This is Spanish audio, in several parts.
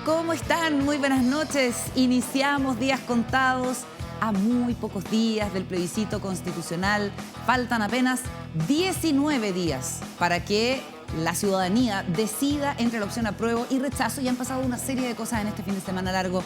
¿Cómo están? Muy buenas noches. Iniciamos días contados a muy pocos días del plebiscito constitucional. Faltan apenas 19 días para que la ciudadanía decida entre la opción apruebo y rechazo. Y han pasado una serie de cosas en este fin de semana largo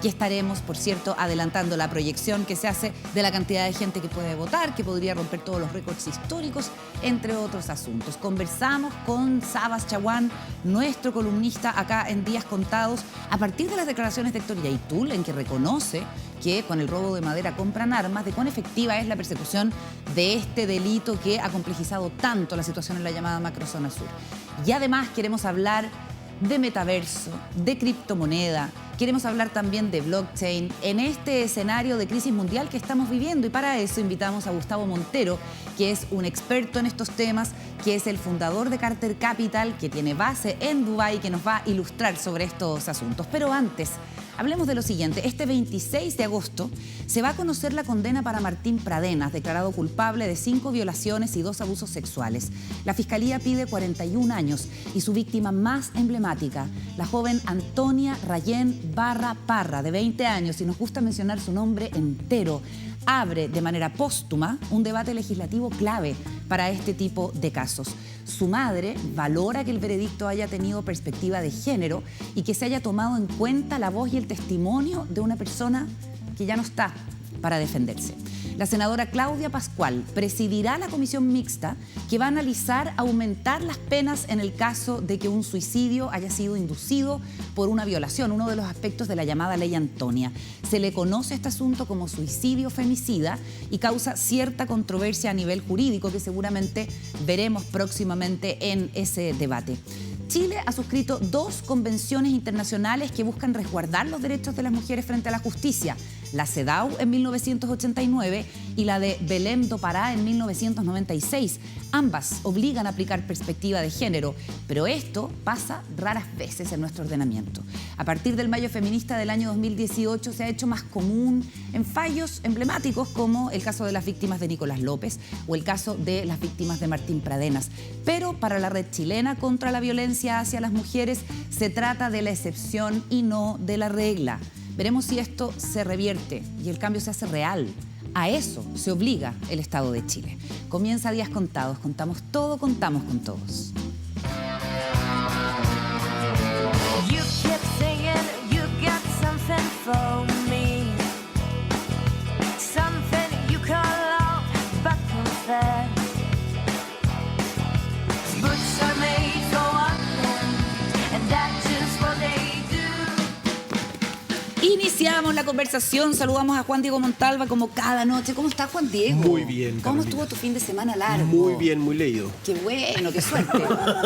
que estaremos, por cierto, adelantando la proyección que se hace de la cantidad de gente que puede votar, que podría romper todos los récords históricos, entre otros asuntos. Conversamos con Sabas Chaguán, nuestro columnista acá en Días Contados, a partir de las declaraciones de Héctor Yaitul, en que reconoce que con el robo de madera compran armas, de cuán efectiva es la persecución de este delito que ha complejizado tanto la situación en la llamada macrozona sur. Y además queremos hablar de metaverso, de criptomoneda, queremos hablar también de blockchain en este escenario de crisis mundial que estamos viviendo, y para eso invitamos a Gustavo Montero, que es un experto en estos temas, que es el fundador de Carter Capital, que tiene base en Dubái, que nos va a ilustrar sobre estos asuntos. Pero antes, hablemos de lo siguiente. Este 26 de agosto se va a conocer la condena para Martín Pradenas, declarado culpable de 5 violaciones y 2 abusos sexuales. La Fiscalía pide 41 años y su víctima más emblemática, la joven Antonia Rayén Barra Parra, de 20 años, y nos gusta mencionar su nombre entero, abre de manera póstuma un debate legislativo clave para este tipo de casos. Su madre valora que el veredicto haya tenido perspectiva de género y que se haya tomado en cuenta la voz y el testimonio de una persona que ya no está para defenderse. La senadora Claudia Pascual presidirá la comisión mixta que va a analizar aumentar las penas en el caso de que un suicidio haya sido inducido por una violación, uno de los aspectos de la llamada ley Antonia. Se le conoce este asunto como suicidio femicida y causa cierta controversia a nivel jurídico que seguramente veremos próximamente en ese debate. Chile ha suscrito 2 convenciones internacionales que buscan resguardar los derechos de las mujeres frente a la justicia. La CEDAW en 1989 y la de Belém do Pará en 1996. Ambas obligan a aplicar perspectiva de género, pero esto pasa raras veces en nuestro ordenamiento. A partir del Mayo Feminista del año 2018 se ha hecho más común en fallos emblemáticos como el caso de las víctimas de Nicolás López o el caso de las víctimas de Martín Pradenas. Pero para la Red Chilena contra la Violencia hacia las Mujeres se trata de la excepción y no de la regla. Veremos si esto se revierte y el cambio se hace real. A eso se obliga el Estado de Chile. Comienza Días Contados. Contamos todo, contamos con todos. Iniciamos la conversación, saludamos a Juan Diego Montalva como cada noche. ¿Cómo estás, Juan Diego? Muy bien, ¿Cómo Carolina. estuvo tu fin de semana largo? Muy bien, muy leído. Qué bueno, qué suerte.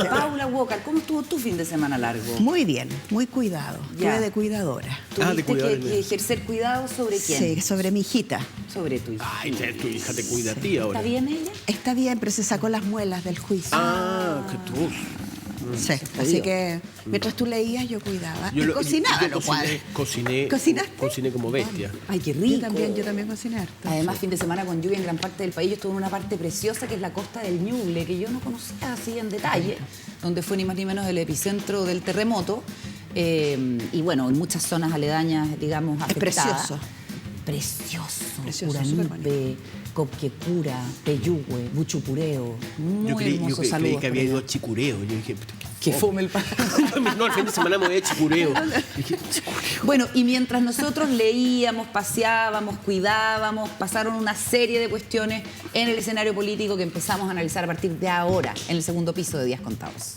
Paula Walker, ¿cómo estuvo tu fin de semana largo? Muy bien, muy cuidado. Ya. Tuve de cuidadora. ¿Tuviste de cuidadora. que ejercer cuidado sobre quién? Sí, sobre mi hijita. Sobre tu hija. Ay, tu hija te cuida a ti ahora. ¿Está bien ella? Está bien, pero se sacó las muelas del juicio. Ah, que tú. Sí, así que mientras tú leías yo cuidaba. Y cocinaba, yo lo cual. cociné ¿Cocinaste? Cociné como bestia. Ay, qué rico. Yo también cociné harto. Además, fin de semana con lluvia en gran parte del país. Yo estuve en una parte preciosa que es la costa del Ñuble, que yo no conocía así en detalle, donde fue ni más ni menos el epicentro del terremoto. Y bueno, en muchas zonas aledañas, digamos, afectadas. Precioso. Precioso. súper Uranipe, Copquecura, Peyúgue, Buchupureo. Muy hermoso Yo saludo. creí que había ido a Chicureo. Yo dije, Que fome el no, el fin de semana me voy a Chicureo. Dije, Chicureo. Bueno, y mientras nosotros leíamos, paseábamos, cuidábamos, pasaron una serie de cuestiones en el escenario político que empezamos a analizar a partir de ahora, en el segundo piso de Días Contados.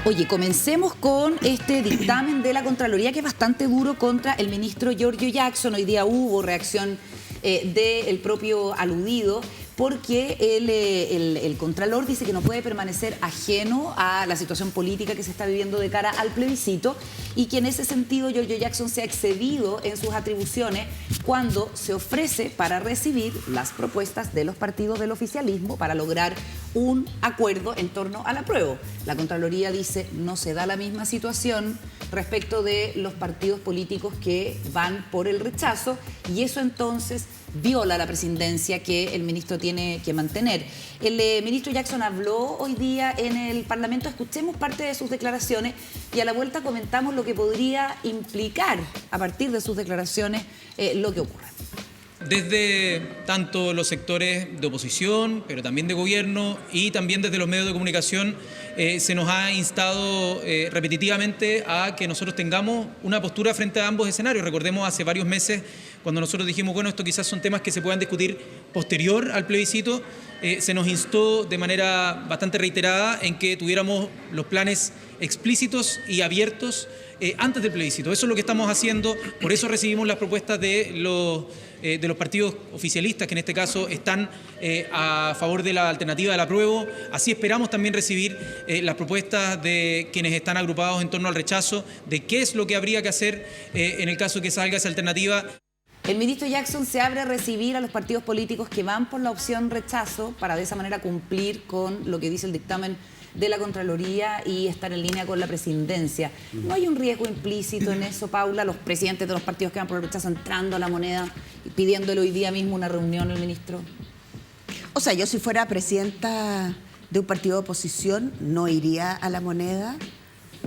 Oye, comencemos con este dictamen de la Contraloría que es bastante duro contra el ministro Giorgio Jackson. Hoy día hubo reacción del propio aludido, porque el Contralor dice que no puede permanecer ajeno a la situación política que se está viviendo de cara al plebiscito y que en ese sentido Giorgio Jackson se ha excedido en sus atribuciones cuando se ofrece para recibir las propuestas de los partidos del oficialismo para lograr un acuerdo en torno al apruebo. La Contraloría dice no se da la misma situación respecto de los partidos políticos que van por el rechazo y eso entonces viola la presidencia que el ministro tiene que mantener. El ministro Jackson habló hoy día en el Parlamento. Escuchemos parte de sus declaraciones y a la vuelta comentamos lo que podría implicar a partir de sus declaraciones lo que ocurra. Desde tanto los sectores de oposición, pero también de gobierno y también desde los medios de comunicación, se nos ha instado repetitivamente a que nosotros tengamos una postura frente a ambos escenarios. Recordemos hace varios meses cuando nosotros dijimos, bueno, esto quizás son temas que se puedan discutir posterior al plebiscito, se nos instó de manera bastante reiterada en que tuviéramos los planes explícitos y abiertos antes del plebiscito. Eso es lo que estamos haciendo, por eso recibimos las propuestas de los partidos oficialistas, que en este caso están a favor de la alternativa del apruebo. Así esperamos también recibir las propuestas de quienes están agrupados en torno al rechazo, de qué es lo que habría que hacer en el caso que salga esa alternativa. El ministro Jackson se abre a recibir a los partidos políticos que van por la opción rechazo para de esa manera cumplir con lo que dice el dictamen de la Contraloría y estar en línea con la presidencia. ¿No hay un riesgo implícito en eso, Paula? Los presidentes de los partidos que van por el rechazo entrando a la moneda y pidiéndole hoy día mismo una reunión al ministro. O sea, yo si fuera presidenta de un partido de oposición no iría a la moneda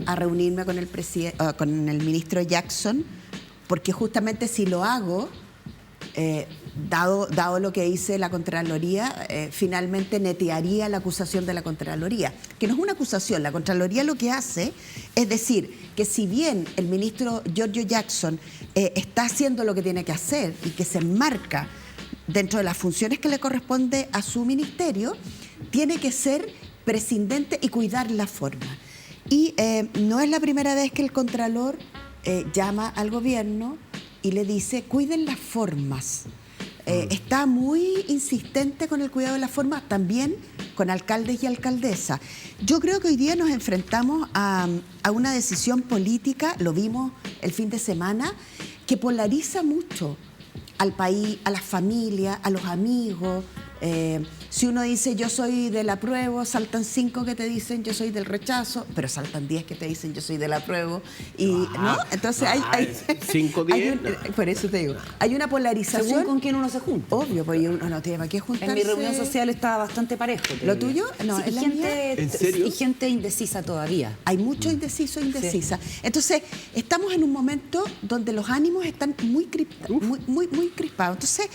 a reunirme con el ministro Jackson, porque justamente si lo hago, dado lo que dice la Contraloría, finalmente netearía la acusación de la Contraloría, que no es una acusación. La Contraloría lo que hace es decir que si bien el ministro Giorgio Jackson está haciendo lo que tiene que hacer y que se enmarca dentro de las funciones que le corresponde a su ministerio, tiene que ser prescindente y cuidar la forma. Y no es la primera vez que el Contralor llama al gobierno y le dice, cuiden las formas. Está muy insistente con el cuidado de las formas, también con alcaldes y alcaldesas. Yo creo que hoy día nos enfrentamos a una decisión política, lo vimos el fin de semana, que polariza mucho al país, a las familias, a los amigos. Si uno dice yo soy del apruebo, saltan 5 que te dicen yo soy del rechazo, pero saltan 10 que te dicen yo soy del apruebo. ¿No? Entonces hay 5, 10. Por eso te digo, hay una polarización. Según con quién uno se junta. Obvio, porque uno no tiene para qué juntarse. En mi reunión social estaba bastante parejo. ¿Lo tuyo? No, sí, ¿en la mía? ¿En serio? Y gente indecisa todavía. Hay mucho indeciso e indecisa. Sí. Entonces, estamos en un momento donde los ánimos están muy crispados. Entonces,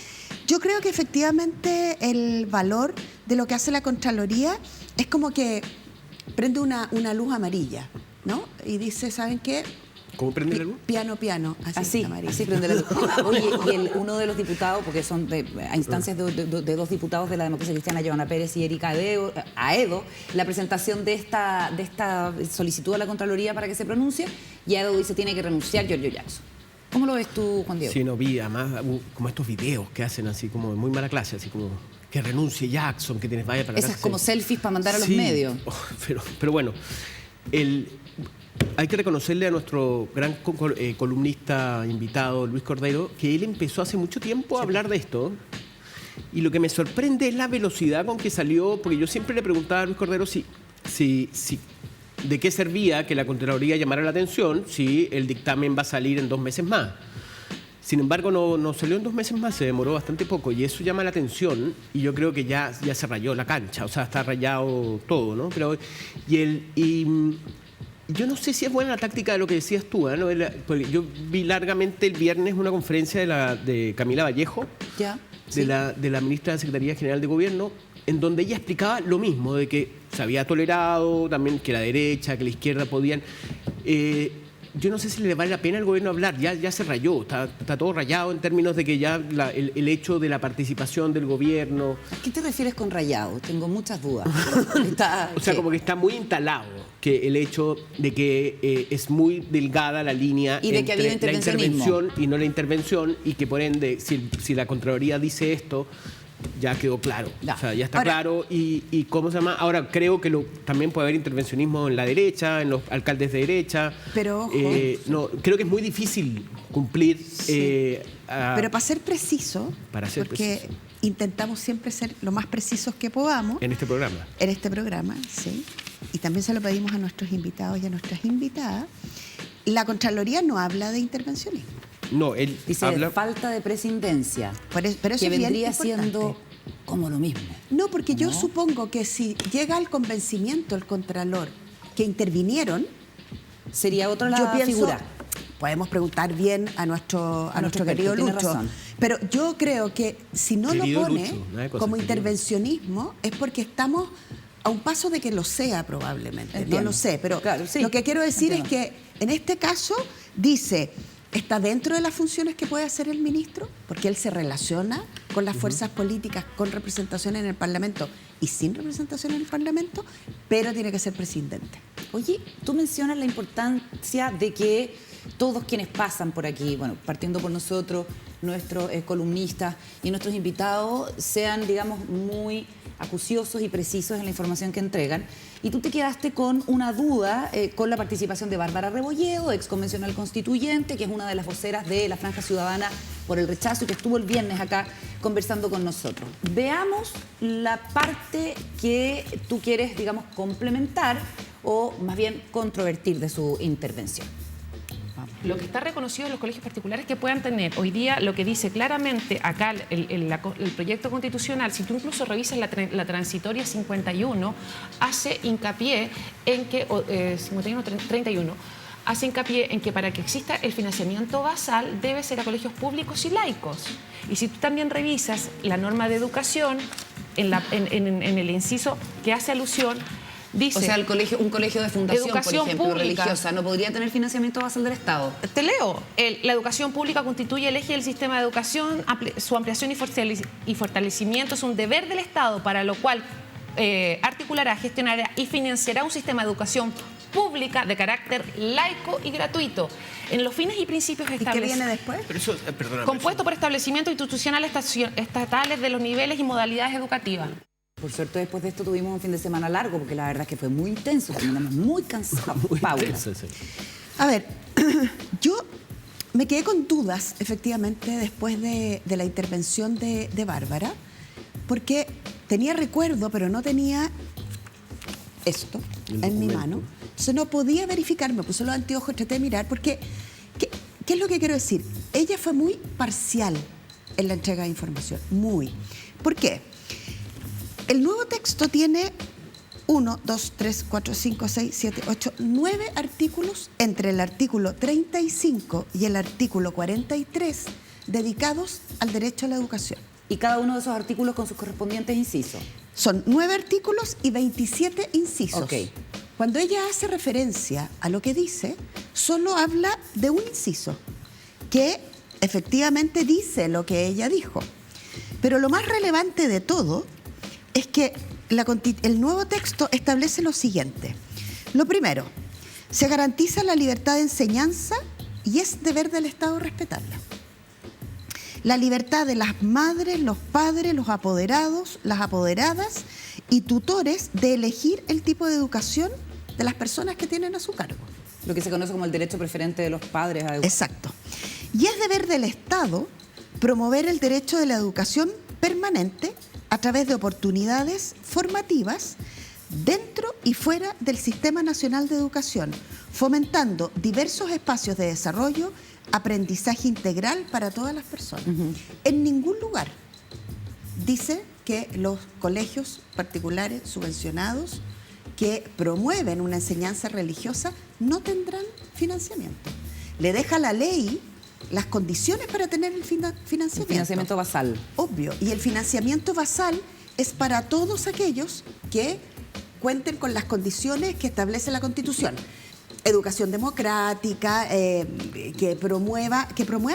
yo creo que efectivamente el valor de lo que hace la Contraloría es como que prende una luz amarilla, ¿no? Y dice, ¿saben qué? ¿Cómo prende la luz? Piano, así prende la luz. Oye, y uno de los diputados, porque son a instancias de dos diputados de la democracia cristiana, Giovanna Pérez y Erika Aedo, la presentación de esta solicitud a la Contraloría para que se pronuncie, y Aedo dice tiene que renunciar Giorgio Jackson. ¿Cómo lo ves tú, Juan Diego? Sí, no vi, además, como estos videos que hacen así como de muy mala clase, así como que renuncie Jackson, que tienes vaya para la esas como selfies para mandar a los sí, medios. Pero bueno, hay que reconocerle a nuestro gran columnista invitado, Luis Cordero, que él empezó hace mucho tiempo a hablar de esto. Y lo que me sorprende es la velocidad con que salió, porque yo siempre le preguntaba a Luis Cordero de qué servía que la Contraloría llamara la atención si el dictamen va a salir en 2 meses más. Sin embargo, no salió en 2 meses más, se demoró bastante poco y eso llama la atención y yo creo que ya se rayó la cancha, o sea, está rayado todo, ¿no? Pero, yo no sé si es buena la táctica de lo que decías tú, ¿no? Yo vi largamente el viernes una conferencia de Camila Vallejo, ¿Ya? de la ministra de Secretaría General de Gobierno, en donde ella explicaba lo mismo, de que se había tolerado también que la derecha, que la izquierda podían... yo no sé si le vale la pena al gobierno hablar, ya se rayó, está todo rayado en términos de que ya el hecho de la participación del gobierno... ¿A qué te refieres con rayado? Tengo muchas dudas. O sea, como que está muy instalado que el hecho de que es muy delgada la línea y de que entre había la intervención y no la intervención y que por ende, si la Contraloría dice esto... Ya quedó claro, o sea, ya está claro y ¿cómo se llama? Ahora creo que también puede haber intervencionismo en la derecha, en los alcaldes de derecha. Pero ojo, no, creo que es muy difícil cumplir. Sí. Pero para ser preciso, porque intentamos siempre ser lo más precisos que podamos. En este programa. En este programa, sí. Y también se lo pedimos a nuestros invitados y a nuestras invitadas. La Contraloría no habla de intervencionismo. No, él Dice habla... falta de prescindencia, Pero eso que es bien vendría importante. siendo como lo mismo. No, porque yo ¿No? supongo que si llega al convencimiento el Contralor que intervinieron, Sería otra la yo pienso, figura. podemos preguntar bien a nuestro nuestro querido experto, tiene Lucho, razón. pero yo creo que si no Querido lo pone Lucho, nada de cosas, como querido. intervencionismo es porque estamos a un paso de que lo sea probablemente. Entiendo. No lo sé, pero Claro, sí, lo que quiero decir entiendo. es que en este caso dice, ¿está dentro de las funciones que puede hacer el ministro? Porque él se relaciona con las fuerzas políticas, con representación en el Parlamento y sin representación en el Parlamento, pero tiene que ser presidente. Oye, tú mencionas la importancia de que todos quienes pasan por aquí, bueno, partiendo por nosotros, nuestros columnistas y nuestros invitados, sean, digamos, muy acuciosos y precisos en la información que entregan. Y tú te quedaste con una duda con la participación de Bárbara Rebolledo, ex convencional constituyente, que es una de las voceras de la Franja Ciudadana por el Rechazo y que estuvo el viernes acá conversando con nosotros. Veamos la parte que tú quieres, digamos, complementar o más bien controvertir de su intervención. Lo que está reconocido en los colegios particulares que puedan tener hoy día, lo que dice claramente acá el proyecto constitucional, si tú incluso revisas la transitoria 51, hace hincapié en que, 31, hace hincapié en que para que exista el financiamiento basal debe ser a colegios públicos y laicos. Y si tú también revisas la norma de educación, en el inciso que hace alusión, dice, O sea, un colegio de fundación, educación por ejemplo, pública. religiosa, no podría tener financiamiento basal del Estado. te leo, la educación pública constituye el eje del sistema de educación, su ampliación y fortalecimiento es un deber del Estado, para lo cual articulará, gestionará y financiará un sistema de educación pública de carácter laico y gratuito, en los fines y principios ¿Y qué viene después? Pero eso, perdóname. compuesto por establecimientos institucionales estatales de los niveles y modalidades educativas. Por suerte, después de esto tuvimos un fin de semana largo, porque la verdad es que fue muy intenso, terminamos muy cansados. Muy Paula. intenso, sí. A ver, yo me quedé con dudas, efectivamente, después de la intervención de Bárbara, porque tenía recuerdo, pero no tenía esto El en mi documento. mano. Entonces no podía verificar, me puse los anteojos, traté de mirar, porque, ¿qué es lo que quiero decir? Ella fue muy parcial en la entrega de información, muy. ¿Por qué? El nuevo texto tiene 1, 2, 3, 4, 5, 6, 7, 8, 9 artículos entre el artículo 35 y el artículo 43 dedicados al derecho a la educación. Y cada uno de esos artículos con sus correspondientes incisos. Son 9 artículos y 27 incisos. Ok. Cuando ella hace referencia a lo que dice, solo habla de un inciso, que efectivamente dice lo que ella dijo. Pero lo más relevante de todo es que el nuevo texto establece lo siguiente. Lo primero, se garantiza la libertad de enseñanza y es deber del Estado respetarla. La libertad de las madres, los padres, los apoderados, las apoderadas y tutores de elegir el tipo de educación de las personas que tienen a su cargo. Lo que se conoce como el derecho preferente de los padres a educar. Exacto. Y es deber del Estado promover el derecho de la educación permanente a través de oportunidades formativas dentro y fuera del Sistema Nacional de Educación, fomentando diversos espacios de desarrollo, aprendizaje integral para todas las personas. En ningún lugar dice que los colegios particulares subvencionados que promueven una enseñanza religiosa no tendrán financiamiento. Le deja la ley las condiciones para tener el financiamiento. El financiamiento basal. Obvio. Y el financiamiento basal es para todos aquellos que cuenten con las condiciones que establece la Constitución. Educación democrática, que promueva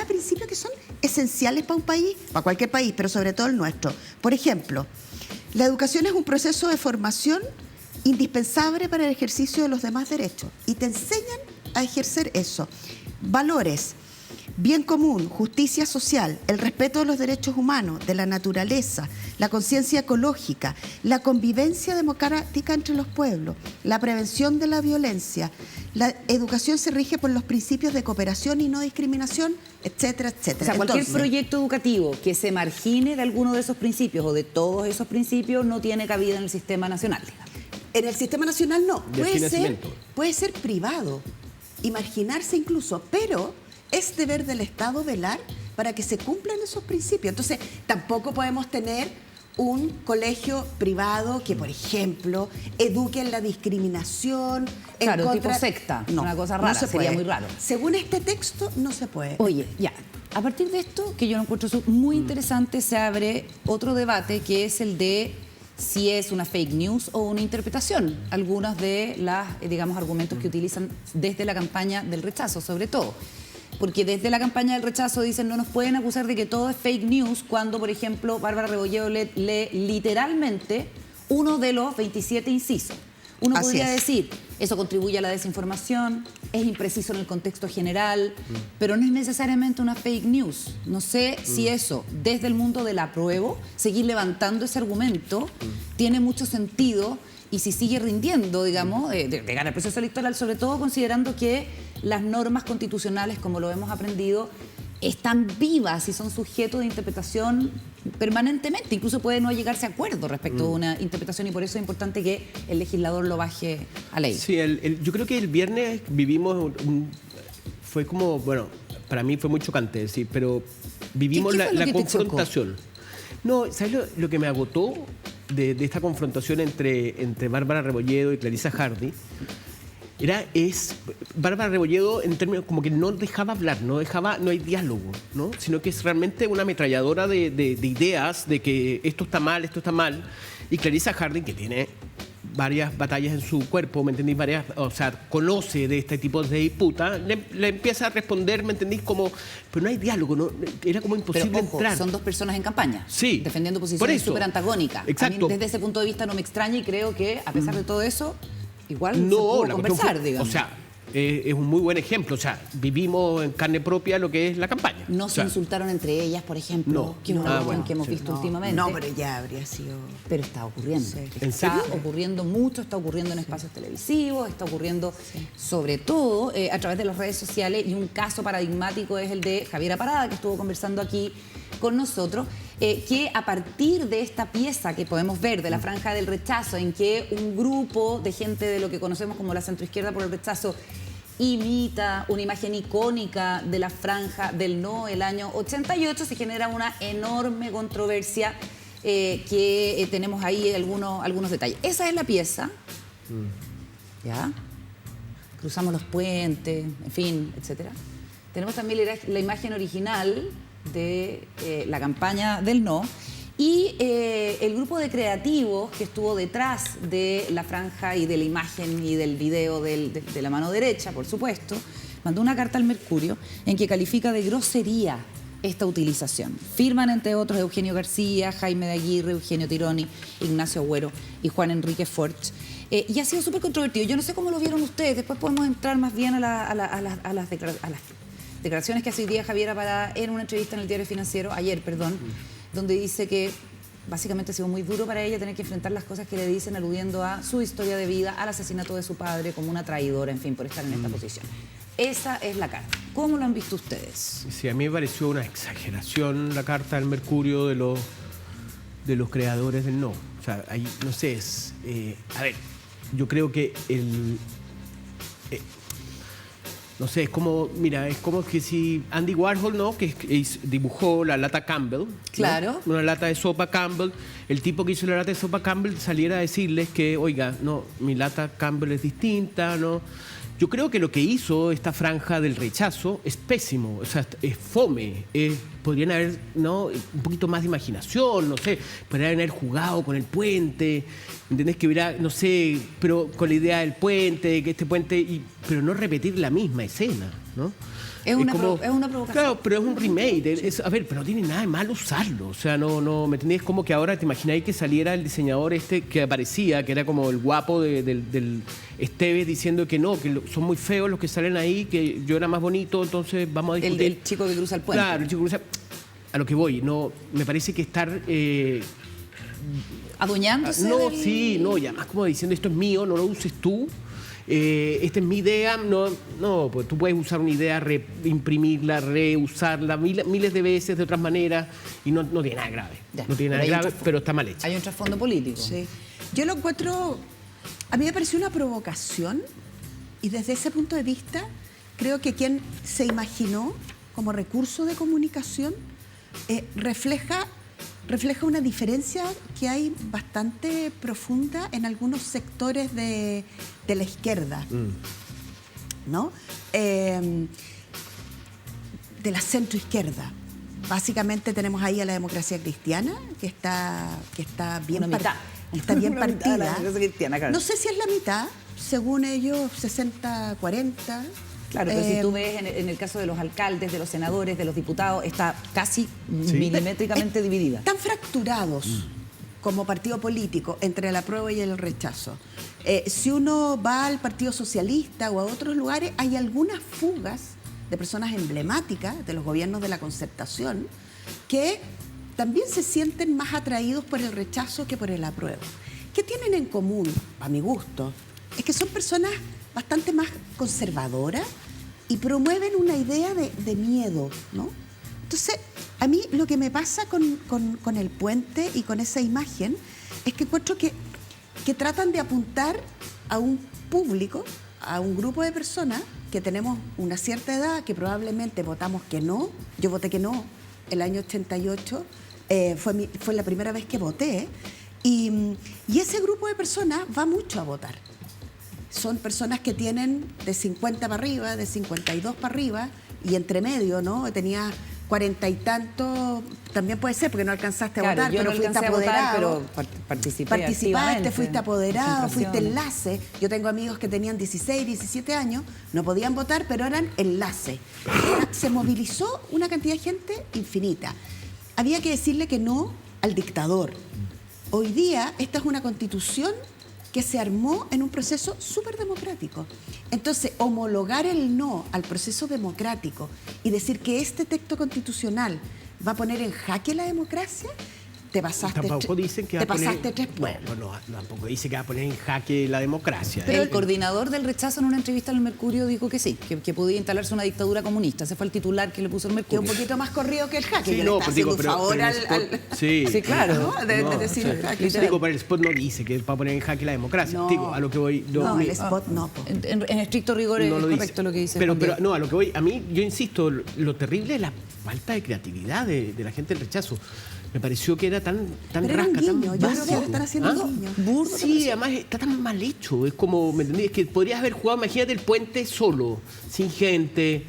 principios que son esenciales para un país, para cualquier país, pero sobre todo el nuestro. Por ejemplo, la educación es un proceso de formación indispensable para el ejercicio de los demás derechos y te enseñan a ejercer eso. Valores, bien común, justicia social, el respeto de los derechos humanos, de la naturaleza, la conciencia ecológica, la convivencia democrática entre los pueblos, la prevención de la violencia. La educación se rige por los principios de cooperación y no discriminación, etcétera, etcétera. O sea, cualquier Entonces, proyecto educativo que se margine de alguno de esos principios o de todos esos principios no tiene cabida en el sistema nacional, digamos. en el sistema nacional no, Del financiamiento. puede ser privado, imaginarse incluso, pero es deber del Estado velar para que se cumplan esos principios. Entonces, tampoco podemos tener un colegio privado que, por ejemplo, eduque en la discriminación. Claro, en contra... tipo secta, no, una cosa rara, no se sería puede. muy raro. Según este texto, no se puede. Oye, ya, a partir de esto, que yo lo encuentro muy interesante, se abre otro debate que es el de si es una fake news o una interpretación. Algunos de los, digamos, argumentos que utilizan desde la campaña del rechazo, sobre todo. Porque desde la campaña del rechazo dicen no nos pueden acusar de que todo es fake news cuando, por ejemplo, Bárbara Rebolledo lee literalmente uno de los 27 incisos. Uno Así podría es. decir, eso contribuye a la desinformación, es impreciso en el contexto general, pero no es necesariamente una fake news. No sé si eso, desde el mundo del apruebo, seguir levantando ese argumento, tiene mucho sentido y si sigue rindiendo, digamos, de ganar el proceso electoral, sobre todo considerando que las normas constitucionales, como lo hemos aprendido, están vivas y son sujetos de interpretación permanentemente. Incluso puede no llegarse a acuerdo respecto a una interpretación y por eso es importante que el legislador lo baje a ley. Sí, yo creo que el viernes vivimos, fue como, bueno, para mí fue muy chocante, sí, pero vivimos ¿Qué fue lo la que te chocó? confrontación. No, ¿sabes lo que me agotó de esta confrontación entre Bárbara Rebolledo y Clarisa Hardy? Bárbara Rebolledo en términos como que no dejaba hablar, no hay diálogo, ¿no? Sino que es realmente una ametralladora de ideas de que esto está mal, y Clarisa Hardy, que tiene varias batallas en su cuerpo, ¿me entendís? Conoce de este tipo de disputa, le empieza a responder, ¿me entendís? Como, pero no hay diálogo, ¿no? Era como imposible Pero ojo, entrar. son dos personas en campaña, Sí, defendiendo por posiciones eso. súper antagónicas. Exacto. A mí, desde ese punto de vista no me extraña y creo que, a pesar de todo eso, igual se No, pudo la conversar, cuestión fue, digamos. o sea, es un muy buen ejemplo. O sea, vivimos en carne propia lo que es la campaña. No O se sea, insultaron entre ellas, por ejemplo, No. que es una cuestión bueno, que hemos sí. visto últimamente. No, pero ya habría sido... Pero está ocurriendo. Sí. ¿En Está serio? ocurriendo mucho, está ocurriendo en espacios televisivos, está ocurriendo sobre todo a través de las redes sociales y un caso paradigmático es el de Javiera Parada, que estuvo conversando aquí con nosotros, que a partir de esta pieza que podemos ver de la franja del rechazo, en que un grupo de gente de lo que conocemos como la centroizquierda por el rechazo imita una imagen icónica de la franja del no el año 88, se genera una enorme controversia que tenemos ahí algunos detalles. Esa es la pieza, ¿ya? Cruzamos los puentes, en fin, etcétera. Tenemos también la imagen original de la campaña del no y el grupo de creativos que estuvo detrás de la franja y de la imagen y del video de la mano derecha, por supuesto, mandó una carta al Mercurio en que califica de grosería esta utilización. Firman, entre otros, Eugenio García, Jaime de Aguirre, Eugenio Tironi, Ignacio Agüero y Juan Enrique Forch. Y ha sido súper controvertido. Yo no sé cómo lo vieron ustedes. Después podemos entrar más bien a las declaraciones que hace hoy día Javiera Parada en una entrevista en el Diario Financiero, ayer, donde dice que básicamente ha sido muy duro para ella tener que enfrentar las cosas que le dicen, aludiendo a su historia de vida, al asesinato de su padre, como una traidora, en fin, por estar en esta posición. Esa es la carta. ¿Cómo lo han visto ustedes? Sí, a mí me pareció una exageración la carta del Mercurio de los creadores del no. O sea, ahí, no sé, a ver, yo creo que no sé, es como, mira, es como que si Andy Warhol, ¿no? Que dibujó la lata Campbell. Claro. ¿no? Una lata de sopa Campbell. El tipo que hizo la lata de sopa Campbell saliera a decirles que, oiga, no, mi lata Campbell es distinta, ¿no? Yo creo que lo que hizo esta franja del rechazo es pésimo, o sea, es fome. Podrían haber, ¿no? Un poquito más de imaginación, no sé, podrían haber jugado con el puente, ¿entendés? Que hubiera, no sé, pero con la idea del puente, que este puente, pero no repetir la misma escena, ¿no? Es una provocación. Claro, pero es un remake. A ver, pero no tiene nada de malo usarlo. O sea, no, ¿me entendés? Como que ahora te imagináis que saliera el diseñador que aparecía, que era como el guapo del Esteves, diciendo que no, que son muy feos los que salen ahí, que yo era más bonito, entonces vamos a discutir. El chico que cruza el puente. Claro, el chico que cruza. A lo que voy, no, me parece que estar... ¿Adueñándose? No, sí, no, y además como diciendo esto es mío, no lo uses tú. Esta es mi idea, no, pues tú puedes usar una idea, imprimirla, reusarla miles de veces de otras maneras y no tiene nada grave. Ya, no tiene nada grave, pero está mal hecha. Hay un trasfondo político. Sí. Yo lo encuentro, a mí me pareció una provocación y desde ese punto de vista creo que quien se imaginó como recurso de comunicación refleja una diferencia que hay bastante profunda en algunos sectores de la izquierda, ¿no? De la centroizquierda. Básicamente tenemos ahí a la Democracia Cristiana, que está bien, está bien partida. La Democracia Cristiana, claro. No sé si es la mitad, según ellos, 60-40. Claro, pero si tú ves en el caso de los alcaldes, de los senadores, de los diputados, está casi milimétricamente dividida. Están fracturados como partido político entre el apruebo y el rechazo. Si uno va al Partido Socialista o a otros lugares, hay algunas fugas de personas emblemáticas de los gobiernos de la Concertación que también se sienten más atraídos por el rechazo que por el apruebo. ¿Qué tienen en común, a mi gusto? Es que son personas bastante más conservadoras y promueven una idea de miedo, ¿no? Entonces, a mí lo que me pasa con el puente y con esa imagen es que encuentro que tratan de apuntar a un público, a un grupo de personas que tenemos una cierta edad, que probablemente votamos que no. Yo voté que no el año 88, fue la primera vez que voté, y ese grupo de personas va mucho a votar. Son personas que tienen de 50 para arriba, de 52 para arriba, y entre medio, ¿no? Tenía 40 y tantos, también puede ser porque no alcanzaste a votar, pero fuiste apoderado. Pero participaste, fuiste apoderado, fuiste enlace. Yo tengo amigos que tenían 16, 17 años, no podían votar, pero eran enlace. Se movilizó una cantidad de gente infinita. Había que decirle que no al dictador. Hoy día esta es una constitución que se armó en un proceso súper democrático. Entonces, homologar el no al proceso democrático y decir que este texto constitucional va a poner en jaque la democracia, te pasaste. Tampoco dicen que va a poner, tres pueblos. No, tampoco dice que va a poner en jaque la democracia. Pero el coordinador del rechazo en una entrevista al Mercurio dijo que sí, que podía instalarse una dictadura comunista. Ese fue el titular que le puso el Que Mercurio. un poquito más corrido que el jaque. Sí, que no, le está pues digo, haciendo un favor Sí, claro. ¿no? De decir el jaque. Digo, pero el spot no dice que va a poner en jaque la democracia. No. Digo, a lo que voy. No, el spot no. Po. En estricto rigor No es lo correcto dice. lo que dice. Pero Juan Diego. no, a lo que voy, a mí, yo insisto, lo terrible es la falta de creatividad de la gente del rechazo. Me pareció que era tan Pero era rasca, un tan guiño, yo creo que básico. le están haciendo guiño. Sí, además está tan mal hecho. Es como, ¿me entendí? Es que podrías haber jugado, imagínate el puente solo, sin gente,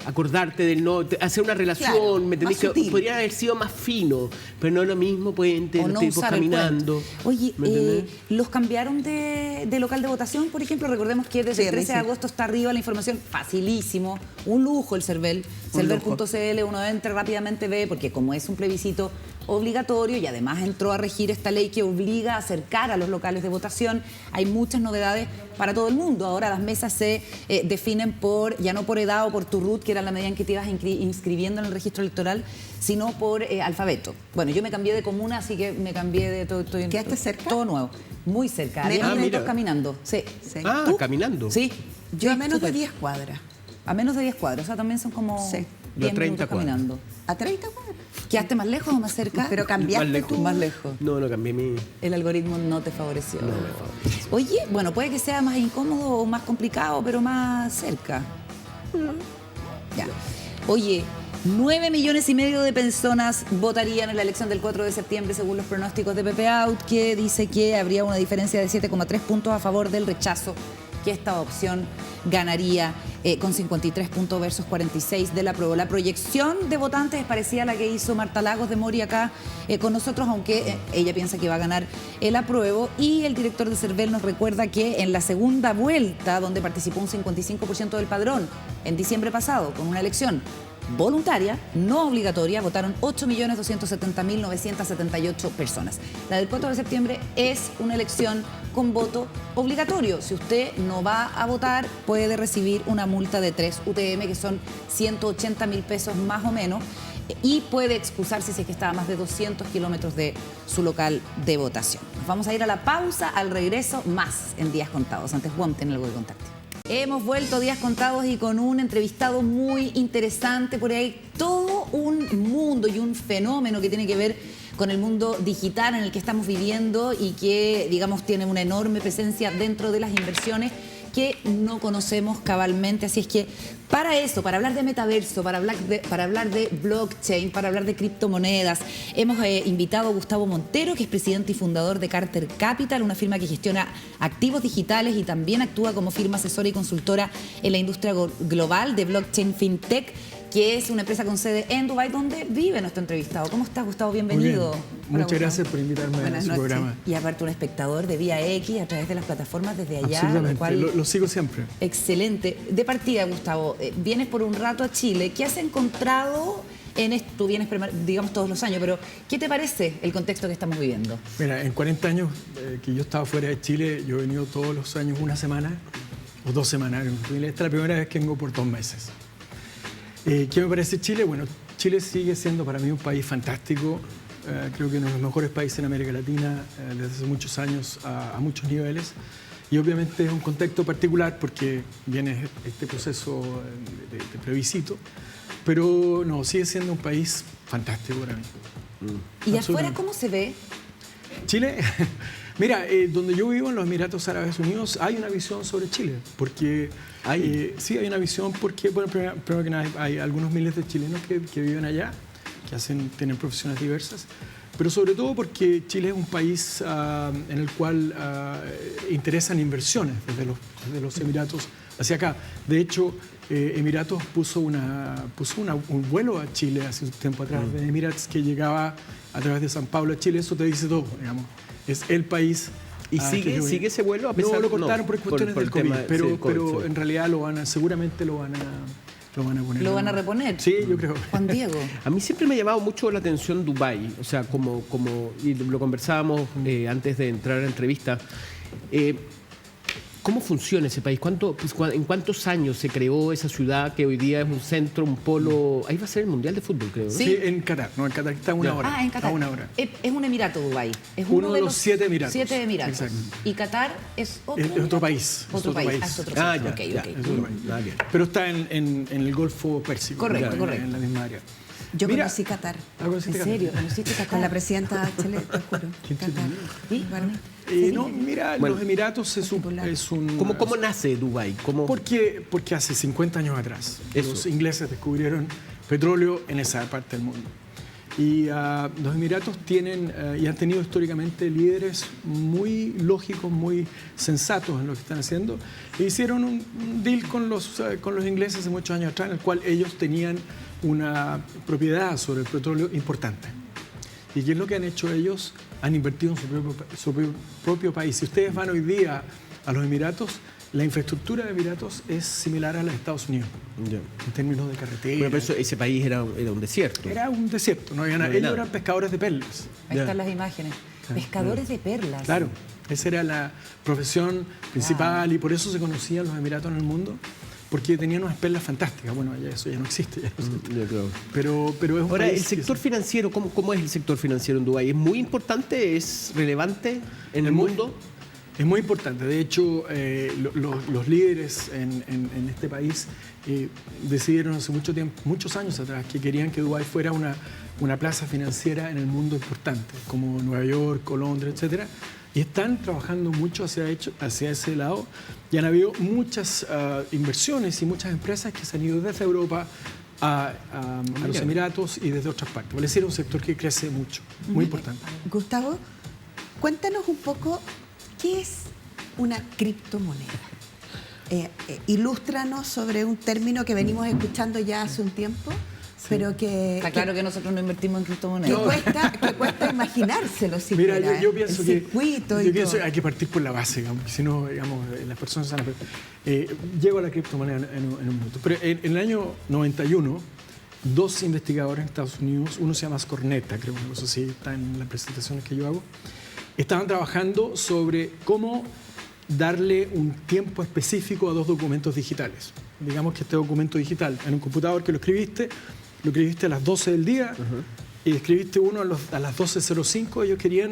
acordarte del no, hacer una relación, Claro, ¿me entendí? más Que sutil. podría haber sido más fino, pero no es lo mismo puente, O los no tipos usar el caminando. puente. Oye, ¿me entendés? los cambiaron de local de votación, por ejemplo. Recordemos que desde Sí, el 13 de agosto está arriba la información, facilísimo, un lujo el CERVEL, cervel.cl, uno entra rápidamente, ve, porque como es un plebiscito obligatorio y además entró a regir esta ley que obliga a acercar a los locales de votación, hay muchas novedades para todo el mundo. Ahora las mesas se definen ya no por edad o por tu RUT, que era la medida en que te ibas inscribiendo en el registro electoral, sino por alfabeto. Bueno, yo me cambié de comuna, así que me cambié de todo. ¿Quedaste cerca? Todo nuevo, muy cerca, a 10 Menos de- minutos mira. caminando. Sí. Sí. ¿Tú? Caminando. Sí. Yo a Sí, menos de súper. 10 cuadras. A menos de 10 cuadras, o sea, también son como Sí. 10 Yo 30 minutos cuadras. caminando. A 30 cuadras. ¿Quedaste más lejos o más cerca? Pero cambiaste Más lejos. tú. Más lejos. No cambié mi... El algoritmo no te favoreció. No me favoreció. Oye, bueno, puede que sea más incómodo o más complicado, pero más cerca. Ya. Oye, 9,5 millones de personas votarían en la elección del 4 de septiembre según los pronósticos de Pepe Out, que dice que habría una diferencia de 7,3 puntos a favor del rechazo, que esta opción ganaría con 53 puntos versus 46 del apruebo. La proyección de votantes es parecida a la que hizo Marta Lagos de Mori acá con nosotros, aunque ella piensa que va a ganar el apruebo. Y el director de CERVEL nos recuerda que en la segunda vuelta, donde participó un 55% del padrón en diciembre pasado, con una elección voluntaria, no obligatoria, votaron 8.270.978 personas. La del 4 de septiembre es una elección con voto obligatorio. Si usted no va a votar, puede recibir una multa de 3 UTM, que son 180.000 pesos más o menos, y puede excusarse si es que está a más de 200 kilómetros de su local de votación. Nos vamos a ir a la pausa, al regreso, más en Días Contados. Antes, Juan, tiene algo que contarte. Hemos vuelto Días Contados y con un entrevistado muy interesante. Por ahí todo un mundo y un fenómeno que tiene que ver con el mundo digital en el que estamos viviendo y que, digamos, tiene una enorme presencia dentro de las inversiones, que no conocemos cabalmente. Así es que para eso, para hablar de metaverso, para hablar de blockchain, para hablar de criptomonedas, hemos invitado a Gustavo Montero, que es presidente y fundador de Carter Capital, una firma que gestiona activos digitales y también actúa como firma asesora y consultora en la industria global de blockchain fintech, que es una empresa con sede en Dubái, donde vive nuestro entrevistado. ¿Cómo estás, Gustavo? Bienvenido. Muy bien. Hola, Muchas Gustavo. gracias por invitarme a su programa. Y aparte un espectador de Vía X a través de las plataformas desde allá. Absolutamente, Lo cual, lo sigo siempre. excelente. De partida, Gustavo, vienes por un rato a Chile. ¿Qué has encontrado en esto? Tú vienes, digamos, todos los años, pero ¿qué te parece el contexto que estamos viviendo? Mira, en 40 años que yo estaba fuera de Chile, yo he venido todos los años una semana o 2 semanas. Esta es la primera vez que vengo por 2 meses. ¿Qué me parece Chile? Bueno, Chile sigue siendo para mí un país fantástico. Creo que uno de los mejores países en América Latina desde hace muchos años a muchos niveles. Y obviamente es un contexto particular porque viene este proceso de plebiscito. Pero no, sigue siendo un país fantástico para mí. ¿Y afuera cómo se ve? Chile, mira, donde yo vivo, en los Emiratos Árabes Unidos, hay una visión sobre Chile. Porque sí hay una visión porque, bueno, primero que nada, hay algunos miles de chilenos que viven allá, que tienen profesiones diversas. Pero sobre todo porque Chile es un país en el cual interesan inversiones desde los Emiratos hacia acá. De hecho, Emiratos puso un vuelo a Chile hace un tiempo atrás, de Emirates, que llegaba a través de San Paulo a Chile. Eso te dice todo, digamos. Es el país. ¿Y sigue ese vuelo a pesar No, lo cortaron por cuestiones del COVID, pero sí. en realidad seguramente lo van a poner. ¿Lo van a reponer? Sí, yo creo. Juan Diego. A mí siempre me ha llamado mucho la atención Dubái, o sea, y lo conversábamos antes de entrar a la entrevista. ¿Cómo funciona ese país? ¿En cuántos años se creó esa ciudad que hoy día es un centro, un polo? Ahí va a ser el Mundial de Fútbol, creo, ¿no? Sí, en Qatar. No, en Qatar está a una hora. Ah, en Qatar. A una hora. Es un emirato Dubái. Es uno de los 7 emiratos. 7 emiratos. Exacto. ¿Y Qatar es otro Es otro país. Otro país. Ah, es otro país. Ah, ya, Ok, ya. ok. Es otro país. Pero está en el Golfo Pérsico. Correcto, correcto. En la misma área. Yo Mira, conocí Qatar. algo así ¿En te serio? ¿Conociste Con Qatar? la presidenta Chile, te juro. Qatar. ¿Sí? No, mira, Bueno. los Emiratos es un... ¿Cómo nace Dubái? Porque hace 50 años atrás Eso. los ingleses descubrieron petróleo en esa parte del mundo. Y los Emiratos tienen y han tenido históricamente líderes muy lógicos, muy sensatos en lo que están haciendo. E hicieron un deal con los ingleses hace muchos años atrás, en el cual ellos tenían una propiedad sobre el petróleo importante. ¿Y qué es lo que han hecho ellos? Han invertido en su propio país. Si ustedes van hoy día a los Emiratos, la infraestructura de Emiratos es similar a la de Estados Unidos, en términos de carretera. Bueno, pero ese país era un desierto. Era un desierto, no había nada. había Ellos nada. eran pescadores de perlas. Ahí están las imágenes. Pescadores de perlas. Claro, esa era la profesión principal y por eso se conocían los Emiratos en el mundo, porque tenían unas perlas fantásticas. Bueno, eso ya no existe. Yo creo. Pero es un Ahora, país el sector financiero, ¿cómo es el sector financiero en Dubái? ¿Es muy importante? ¿Es relevante en el mundo? Es muy importante. De hecho, los líderes en este país decidieron hace muchos años atrás, que querían que Dubái fuera una plaza financiera en el mundo importante, como Nueva York, o Londres, etcétera. Y están trabajando mucho hacia ese lado. Y han habido muchas inversiones y muchas empresas que se han ido desde Europa a los Emiratos y desde otras partes. Es decir, es un sector que crece mucho, muy importante. Gustavo, cuéntanos un poco qué es una criptomoneda. Ilústranos sobre un término que venimos escuchando ya hace un tiempo, pero que... Está claro que nosotros no invertimos en criptomonedas. que cuesta imaginárselo siquiera. Mira, yo pienso el que circuito y todo. hay que partir por la base, digamos, si no, digamos, las personas van a... Llego a la criptomoneda en un minuto. Pero en el año 91, 2 investigadores en Estados Unidos, uno se llama Scornetta, creo, no sé si está en las presentaciones que yo hago, estaban trabajando sobre cómo darle un tiempo específico a 2 documentos digitales. Digamos que este documento digital, en un computador que lo escribiste a las 12 del día y escribiste uno a las 12:05. Ellos querían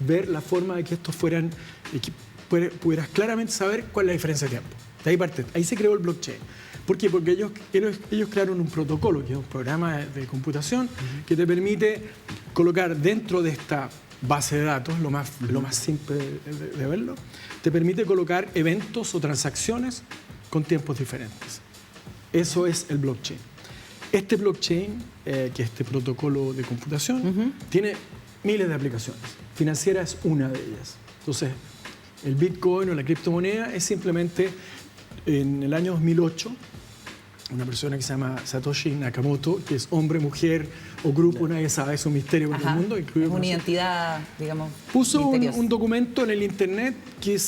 ver la forma de que estos fueran, que pudieras claramente saber cuál es la diferencia de tiempo. De ahí parte, ahí se creó el blockchain. ¿Por qué? Porque ellos crearon un protocolo, que es un programa de computación, que te permite colocar dentro de esta base de datos, lo más simple de verlo, te permite colocar eventos o transacciones con tiempos diferentes. Eso es el blockchain. Este blockchain, que es este protocolo de computación, tiene miles de aplicaciones. Financiera es una de ellas. Entonces, el Bitcoin o la criptomoneda es simplemente, en el año 2008, una persona que se llama Satoshi Nakamoto, que es hombre, mujer o grupo, nadie sabe, es un misterio para el mundo. Es una identidad, digamos, puso misteriosa. un documento en el internet que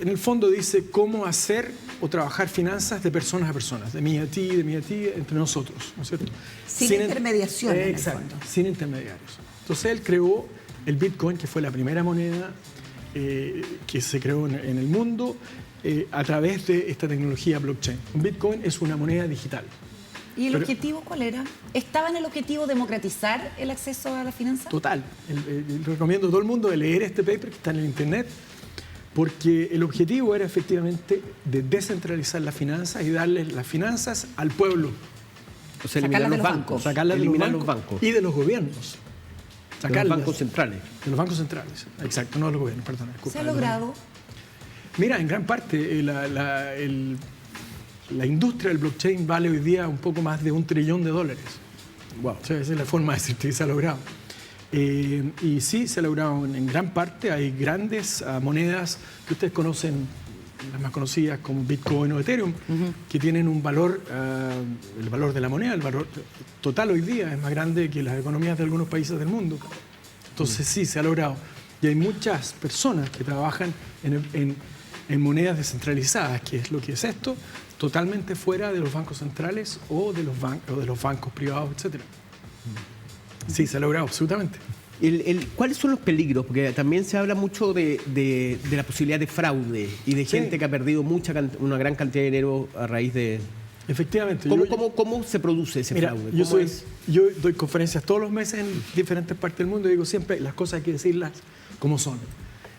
en el fondo dice cómo hacer o trabajar finanzas de personas a personas, de mí a ti, entre nosotros, ¿no es cierto? Sin intermediación, en el Exacto, fondo. sin intermediarios. Entonces él creó el Bitcoin, que fue la primera moneda que se creó en el mundo a través de esta tecnología blockchain. Un Bitcoin es una moneda digital. ¿Y el objetivo cuál era? ¿Estaba en el objetivo democratizar el acceso a la finanza? Total. Recomiendo a todo el mundo de leer este paper que está en el internet, porque el objetivo era efectivamente de descentralizar las finanzas y darle las finanzas al pueblo. O sea, Sacarlas eliminar de los los bancos. Sacarlas de Eliminar los bancos y de los gobiernos. De los bancos centrales. De los bancos centrales, exacto, no de los gobiernos, perdón. ¿Se ha logrado? Mira, en gran parte la industria del blockchain vale hoy día un poco más de $1 trillón. Wow. O sea, esa es la forma de decir que se ha logrado. Y sí, se ha logrado en gran parte. Hay grandes monedas que ustedes conocen, las más conocidas como Bitcoin o Ethereum, que tienen un valor, el valor de la moneda, el valor total hoy día es más grande que las economías de algunos países del mundo. Entonces sí, se ha logrado. Y hay muchas personas que trabajan en monedas descentralizadas, que es lo que es esto, totalmente fuera de los bancos centrales o de los bancos privados, etc. Sí, se ha logrado, absolutamente. ¿Cuáles son los peligros? Porque también se habla mucho de la posibilidad de fraude y de gente que ha perdido una gran cantidad de dinero a raíz de... Efectivamente. ¿Cómo se produce ese fraude? Yo doy conferencias todos los meses en diferentes partes del mundo y digo siempre las cosas hay que decirlas como son.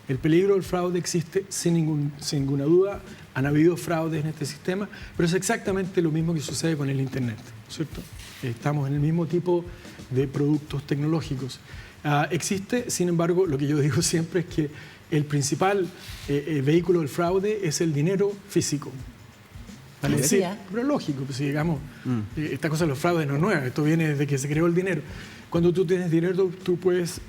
El peligro del fraude existe sin ninguna duda. Han habido fraudes en este sistema, pero es exactamente lo mismo que sucede con el Internet, ¿cierto? Estamos en el mismo tipo de productos tecnológicos. Existe, sin embargo, lo que yo digo siempre es que el principal vehículo del fraude es el dinero físico. ¿Vale? Sí, pero lógico, pues, si digamos, esta cosa de los fraudes no es nueva, esto viene desde que se creó el dinero. Cuando tú tienes dinero, tú puedes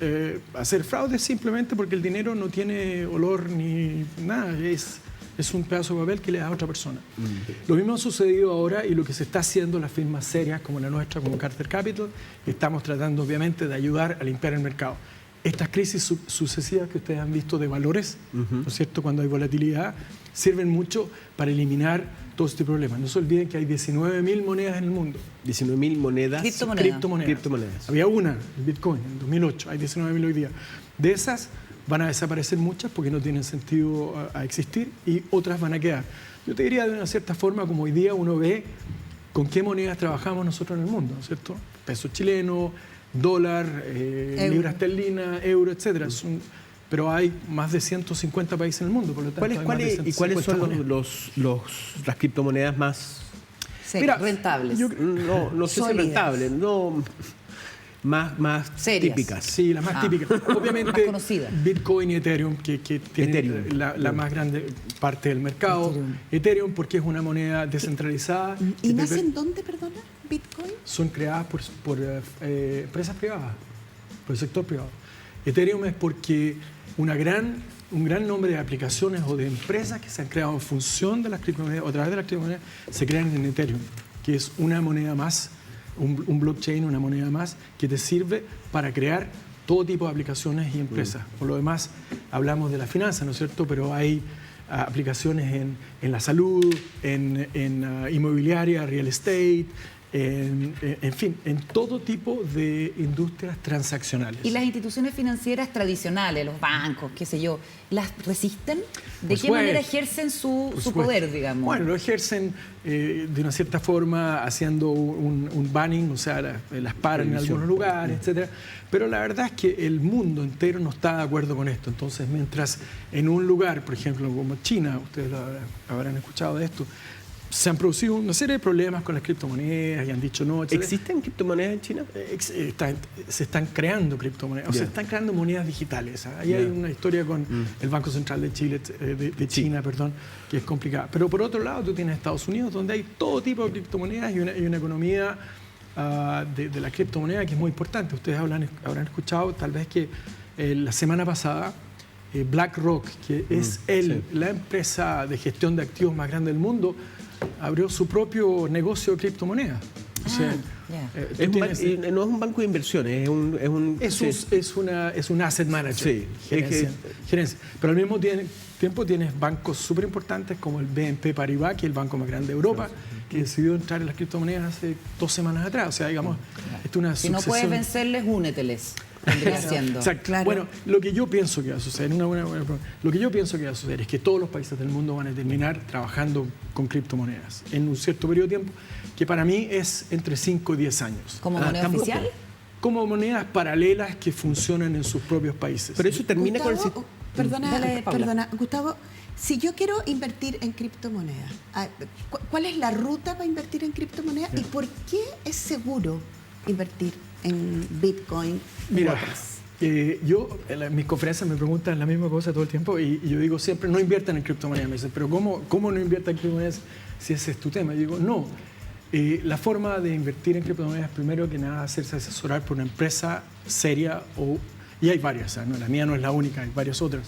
hacer fraude simplemente porque el dinero no tiene olor ni nada, es un pedazo de papel que le das a otra persona. Lo mismo ha sucedido ahora y lo que se está haciendo las firmas serias como la nuestra, como Carter Capital, estamos tratando obviamente de ayudar a limpiar el mercado. Estas crisis sucesivas que ustedes han visto de valores, ¿no es cierto?, cuando hay volatilidad, sirven mucho para eliminar todo este problema. No se olviden que hay 19.000 monedas en el mundo. 19.000 monedas. Criptomonedas. Había una, el Bitcoin, en 2008. Hay 19.000 hoy día. De esas van a desaparecer muchas porque no tienen sentido a existir y otras van a quedar. Yo te diría de una cierta forma, como hoy día uno ve con qué monedas trabajamos nosotros en el mundo, ¿no es cierto? Peso chileno, dólar, libra esterlina, euro, etcétera. Pero hay más de 150 países en el mundo, por lo tanto, ¿Cuáles son las criptomonedas más rentables? No sé si rentables, más típicas. Sí, las más típicas. Obviamente, más conocidas. Bitcoin y Ethereum, que tienen la más grande parte del mercado. Ethereum, porque es una moneda descentralizada. ¿Y nacen dónde, perdona, Bitcoin? Son creadas por empresas privadas, por el sector privado. Ethereum es porque un gran nombre de aplicaciones o de empresas que se han creado en función de las criptomonedas o a través de las criptomonedas se crean en Ethereum, que es una moneda más, un blockchain, una moneda más que te sirve para crear todo tipo de aplicaciones y empresas. Por lo demás, hablamos de la finanza, ¿no es cierto? Pero hay aplicaciones en la salud, en inmobiliaria, real estate, en fin, en todo tipo de industrias transaccionales. ¿Y las instituciones financieras tradicionales, los bancos, qué sé yo, las resisten? ¿De qué manera ejercen su poder, digamos? Bueno, lo ejercen de una cierta forma haciendo un banning, o sea, las paran en algunos lugares, etcétera. Pero la verdad es que el mundo entero no está de acuerdo con esto. Entonces, mientras en un lugar, por ejemplo, como China, ustedes habrán escuchado de esto, se han producido una serie de problemas con las criptomonedas y han dicho no, etc. ¿Existen criptomonedas en China? Se están creando criptomonedas, o se están creando monedas digitales. Ahí hay una historia con el Banco Central de Chile, de China, perdón, que es complicada. Pero por otro lado, tú tienes Estados Unidos, donde hay todo tipo de criptomonedas y una economía de la criptomoneda que es muy importante. Ustedes habrán escuchado tal vez que la semana pasada BlackRock, que es la empresa de gestión de activos más grande del mundo, abrió su propio negocio de criptomonedas. O sea, no es un banco de inversiones, es un asset manager, gerencia. Pero al mismo tiempo tienes bancos súper importantes como el BNP Paribas, que es el banco más grande de Europa, que decidió entrar en las criptomonedas hace 2 semanas atrás. O sea, digamos, esto es una si no puedes vencerles, úneteles. Exacto. Claro. Bueno, lo que yo pienso que va a suceder, lo que yo pienso que va a suceder es que todos los países del mundo van a terminar trabajando con criptomonedas en un cierto periodo de tiempo, que para mí es entre 5 y 10 años. ¿Como moneda oficial? Como monedas paralelas que funcionan en sus propios países. Pero eso termina Gustavo, con el... Perdona, Gustavo, si yo quiero invertir en criptomonedas, ¿cuál es la ruta para invertir en criptomonedas y por qué es seguro invertir en Bitcoin? Mira, yo en mis conferencias me preguntan la misma cosa todo el tiempo y yo digo siempre, no inviertan en criptomonedas. Me dicen, pero ¿cómo no inviertan en criptomonedas si ese es tu tema? Yo digo, no. La forma de invertir en criptomonedas, primero que nada, hacerse asesorar por una empresa seria, y hay varias, ¿no? La mía no es la única, hay varias otras,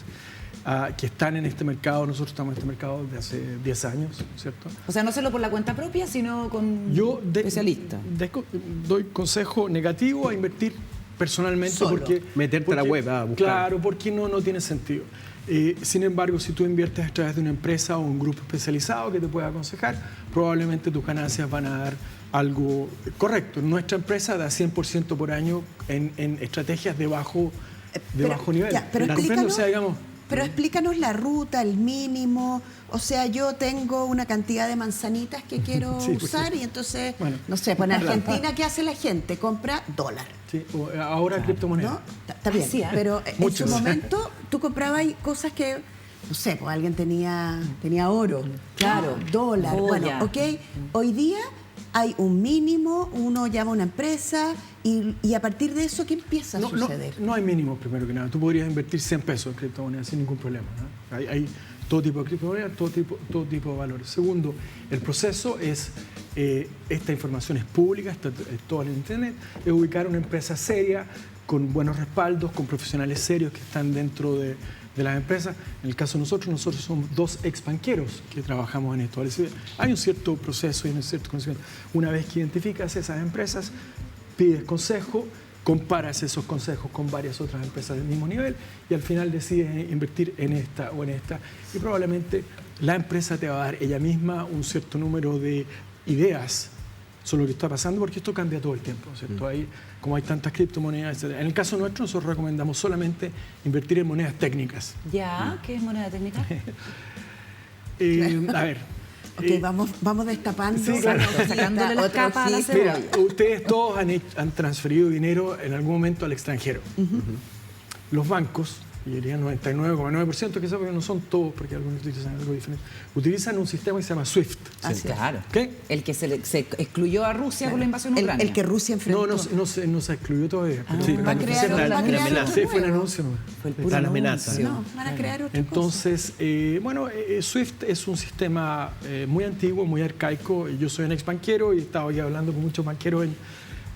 que están en este mercado. Nosotros estamos en este mercado desde hace 10 años, ¿cierto? O sea, no solo por la cuenta propia, sino con especialistas. Doy consejo negativo a invertir personalmente. Solo. Porque meterte a la web a buscar. Claro, porque no tiene sentido. Sin embargo, si tú inviertes a través de una empresa o un grupo especializado que te pueda aconsejar, probablemente tus ganancias van a dar algo correcto. Nuestra empresa da 100% por año en estrategias de bajo nivel. Pero explícanos la ruta, el mínimo. O sea, yo tengo una cantidad de manzanitas que quiero usar y entonces, no sé, pues en Argentina, ¿qué hace la gente? Compra dólar. Sí, ahora criptomonedas. ¿No? Está bien, pero en su momento tú comprabas cosas que, no sé, pues alguien tenía oro, claro, dólar. Bueno, hoy día hay un mínimo, uno llama a una empresa y a partir de eso, ¿qué empieza a suceder? No hay mínimo, primero que nada. Tú podrías invertir 100 pesos en criptomonedas sin ningún problema, ¿no? Hay todo tipo de criptomonedas, todo tipo de valores. Segundo, el proceso es, esta información es pública, está todo en Internet, es ubicar una empresa seria, con buenos respaldos, con profesionales serios que están dentro de las empresas. En el caso de nosotros somos 2 ex banqueros que trabajamos en esto. Hay un cierto proceso y un cierto conocimiento. Una vez que identificas esas empresas, pides consejo, comparas esos consejos con varias otras empresas del mismo nivel y al final decides invertir en esta o en esta. Y probablemente la empresa te va a dar ella misma un cierto número de ideas sobre lo que está pasando, porque esto cambia todo el tiempo, ¿cierto? Como hay tantas criptomonedas, etc. En el caso nuestro, nosotros recomendamos solamente invertir en monedas técnicas. ¿Qué es moneda técnica? A ver. Vamos destapando. Sí, claro. Sacándole las capas a la cebolla. Mira, ustedes todos han transferido dinero en algún momento al extranjero. Los bancos, y diría 99,9%, quizás porque no son todos, porque algunos utilizan algo diferente, utilizan un sistema que se llama SWIFT. Claro. ¿Qué? El que se excluyó a Rusia con la invasión a Ucrania. El que Rusia enfrentó. No se excluyó todavía. Va a crear otro Sí, fue un anuncio. Fue el puro la amenaza. No, van a crear otra Entonces, SWIFT es un sistema muy antiguo, muy arcaico. Yo soy un ex banquero y he estado ya hablando con muchos banqueros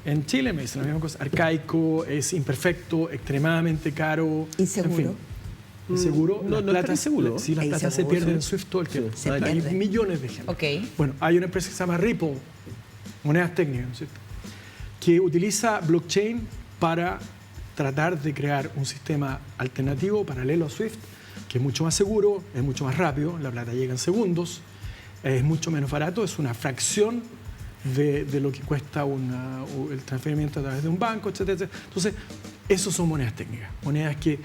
en Chile, me dicen la misma cosa. Arcaico, es imperfecto, extremadamente caro. Inseguro. En fin. Inseguro. No está inseguro. Sí, la plata se pierde en SWIFT todo el tiempo. Hay millones de ejemplos. Bueno, hay una empresa que se llama Ripple, monedas técnicas, ¿no es cierto?, que utiliza blockchain para tratar de crear un sistema alternativo, paralelo a SWIFT, que es mucho más seguro, es mucho más rápido, la plata llega en segundos, es mucho menos barato, es una fracción de lo que cuesta el transferimiento a través de un banco, etc. Entonces, esos son monedas técnicas, monedas que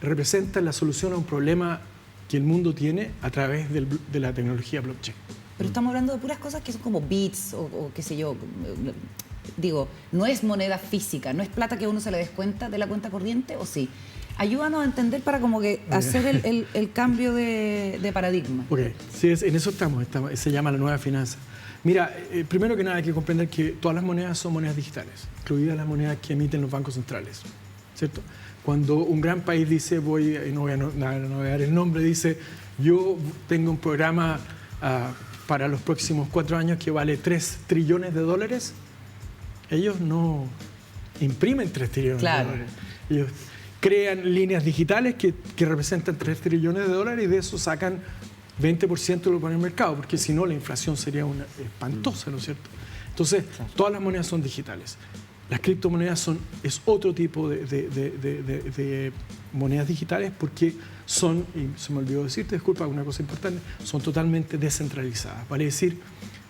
representan la solución a un problema que el mundo tiene a través de la tecnología blockchain. Pero estamos hablando de puras cosas que son como bits o qué sé yo, digo, no es moneda física, no es plata que uno se le descuenta de la cuenta corriente, ¿o sí? Ayúdanos a entender para como que hacer el cambio de paradigma. Ok, sí, en eso estamos, se llama la nueva finanza. Mira, primero que nada hay que comprender que todas las monedas son monedas digitales, incluidas las monedas que emiten los bancos centrales, ¿cierto? Cuando un gran país dice, no voy a dar el nombre, dice, yo tengo un programa para los próximos 4 años que vale $3 trillones, ellos no imprimen 3 trillones de dólares. Ellos crean líneas digitales que representan 3 trillones de dólares y de eso sacan 20% de lo que pone en el mercado, porque si no la inflación sería espantosa, ¿no es cierto? Entonces, todas las monedas son digitales. Las criptomonedas es otro tipo de monedas digitales porque son, y se me olvidó decirte, disculpa, una cosa importante, son totalmente descentralizadas. Vale decir,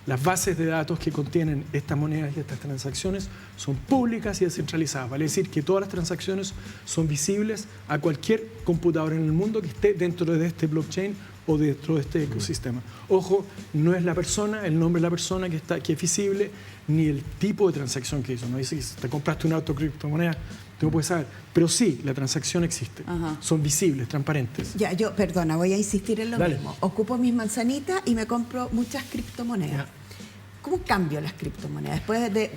las bases de datos que contienen estas monedas y estas transacciones son públicas y descentralizadas. Vale decir que todas las transacciones son visibles a cualquier computador en el mundo que esté dentro de este blockchain o dentro de este ecosistema. Ojo, no es la persona, el nombre de la persona que es visible, ni el tipo de transacción que hizo. No dice que si te compraste una criptomoneda, tú no puedes saber. Pero sí, la transacción existe. Ajá. Son visibles, transparentes. Ya, perdona, voy a insistir en lo mismo. Ocupo mis manzanitas y me compro muchas criptomonedas. Ya. ¿Cómo cambio las criptomonedas? Después de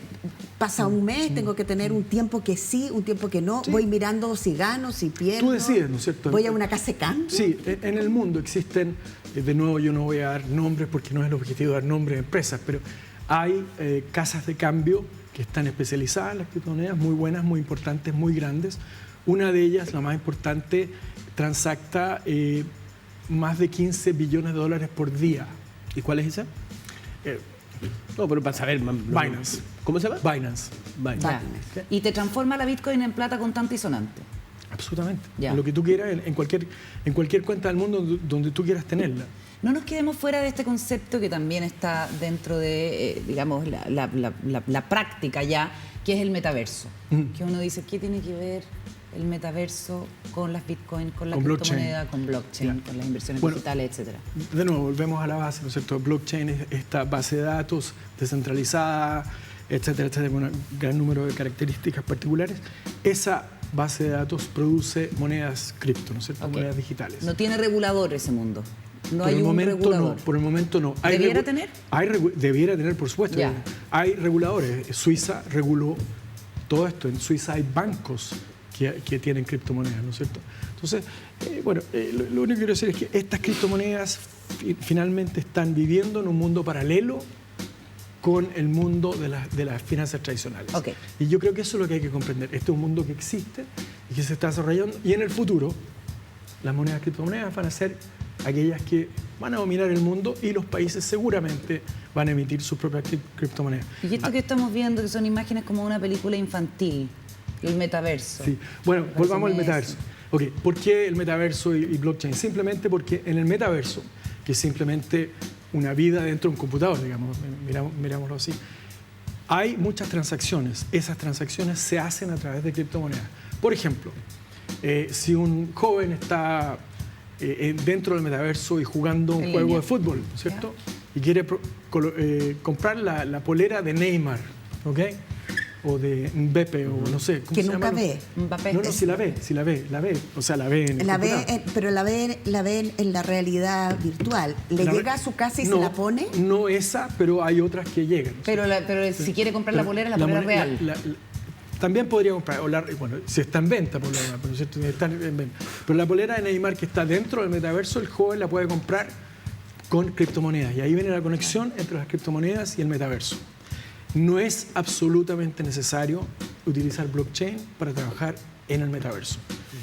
pasa un mes, tengo que tener un tiempo que sí, un tiempo que no. Sí. Voy mirando si gano, si pierdo. Tú decides, ¿no es cierto? Voy a una casa de cambio. Sí, en el mundo existen, de nuevo yo no voy a dar nombres porque no es el objetivo dar nombres de empresas, pero hay casas de cambio que están especializadas en las criptomonedas, muy buenas, muy importantes, muy grandes. Una de ellas, la más importante, transacta más de 15 billones de dólares por día. ¿Y cuál es esa? No, pero para saber. Binance. ¿Cómo se llama? Binance. Ya. Y te transforma la Bitcoin en plata contante y sonante. Absolutamente. Ya. Lo que tú quieras, en cualquier cuenta del mundo donde tú quieras tenerla. No nos quedemos fuera de este concepto que también está dentro de, digamos, la práctica ya, que es el metaverso. Que uno dice, ¿qué tiene que ver el metaverso con las Bitcoin, con la criptomoneda, con blockchain, con las inversiones digitales, etcétera? De nuevo, volvemos a la base, ¿no es cierto? Blockchain es esta base de datos descentralizada, etcétera, etcétera, con un gran número de características particulares. Esa base de datos produce monedas cripto, ¿no es cierto? Okay. Monedas digitales. No tiene regulador ese mundo. No Por hay el un momento regulador. no, por el momento no. ¿Debiera tener? Debiera tener, por supuesto. Ya. Hay reguladores. Suiza reguló todo esto. En Suiza hay bancos que tienen criptomonedas, ¿no es cierto? Entonces, lo único que quiero decir es que estas criptomonedas finalmente están viviendo en un mundo paralelo con el mundo de las finanzas tradicionales. Okay. Y yo creo que eso es lo que hay que comprender. Este es un mundo que existe y que se está desarrollando, y en el futuro las monedas criptomonedas van a ser aquellas que van a dominar el mundo y los países seguramente van a emitir sus propias criptomonedas. Y esto que estamos viendo, que son imágenes como una película infantil, el metaverso. Sí. Bueno, volvamos al metaverso. Okay. ¿Por qué el metaverso y blockchain? Simplemente porque en el metaverso, que es simplemente una vida dentro de un computador, digamos, mirámoslo así, hay muchas transacciones. Esas transacciones se hacen a través de criptomonedas. Por ejemplo, si un joven está dentro del metaverso y jugando un juego de fútbol, ¿cierto? Y quiere comprar la polera de Neymar, ¿ok? O de Mbappé, o no sé. ¿Cómo que se nunca llama? ve. Mbappé. No, sí la ve. O sea, la ve en el computador. Pero la ve en la realidad virtual. ¿Le llega a su casa y se la pone? No esa, pero hay otras que llegan. Pero si quiere comprar la polera real. También podría comprar, si está en venta, por lo demás, pero ¿cierto? Está en venta. Pero la polera de Neymar que está dentro del metaverso, el joven la puede comprar con criptomonedas. Y ahí viene la conexión entre las criptomonedas y el metaverso. No es absolutamente necesario utilizar blockchain para trabajar en el metaverso.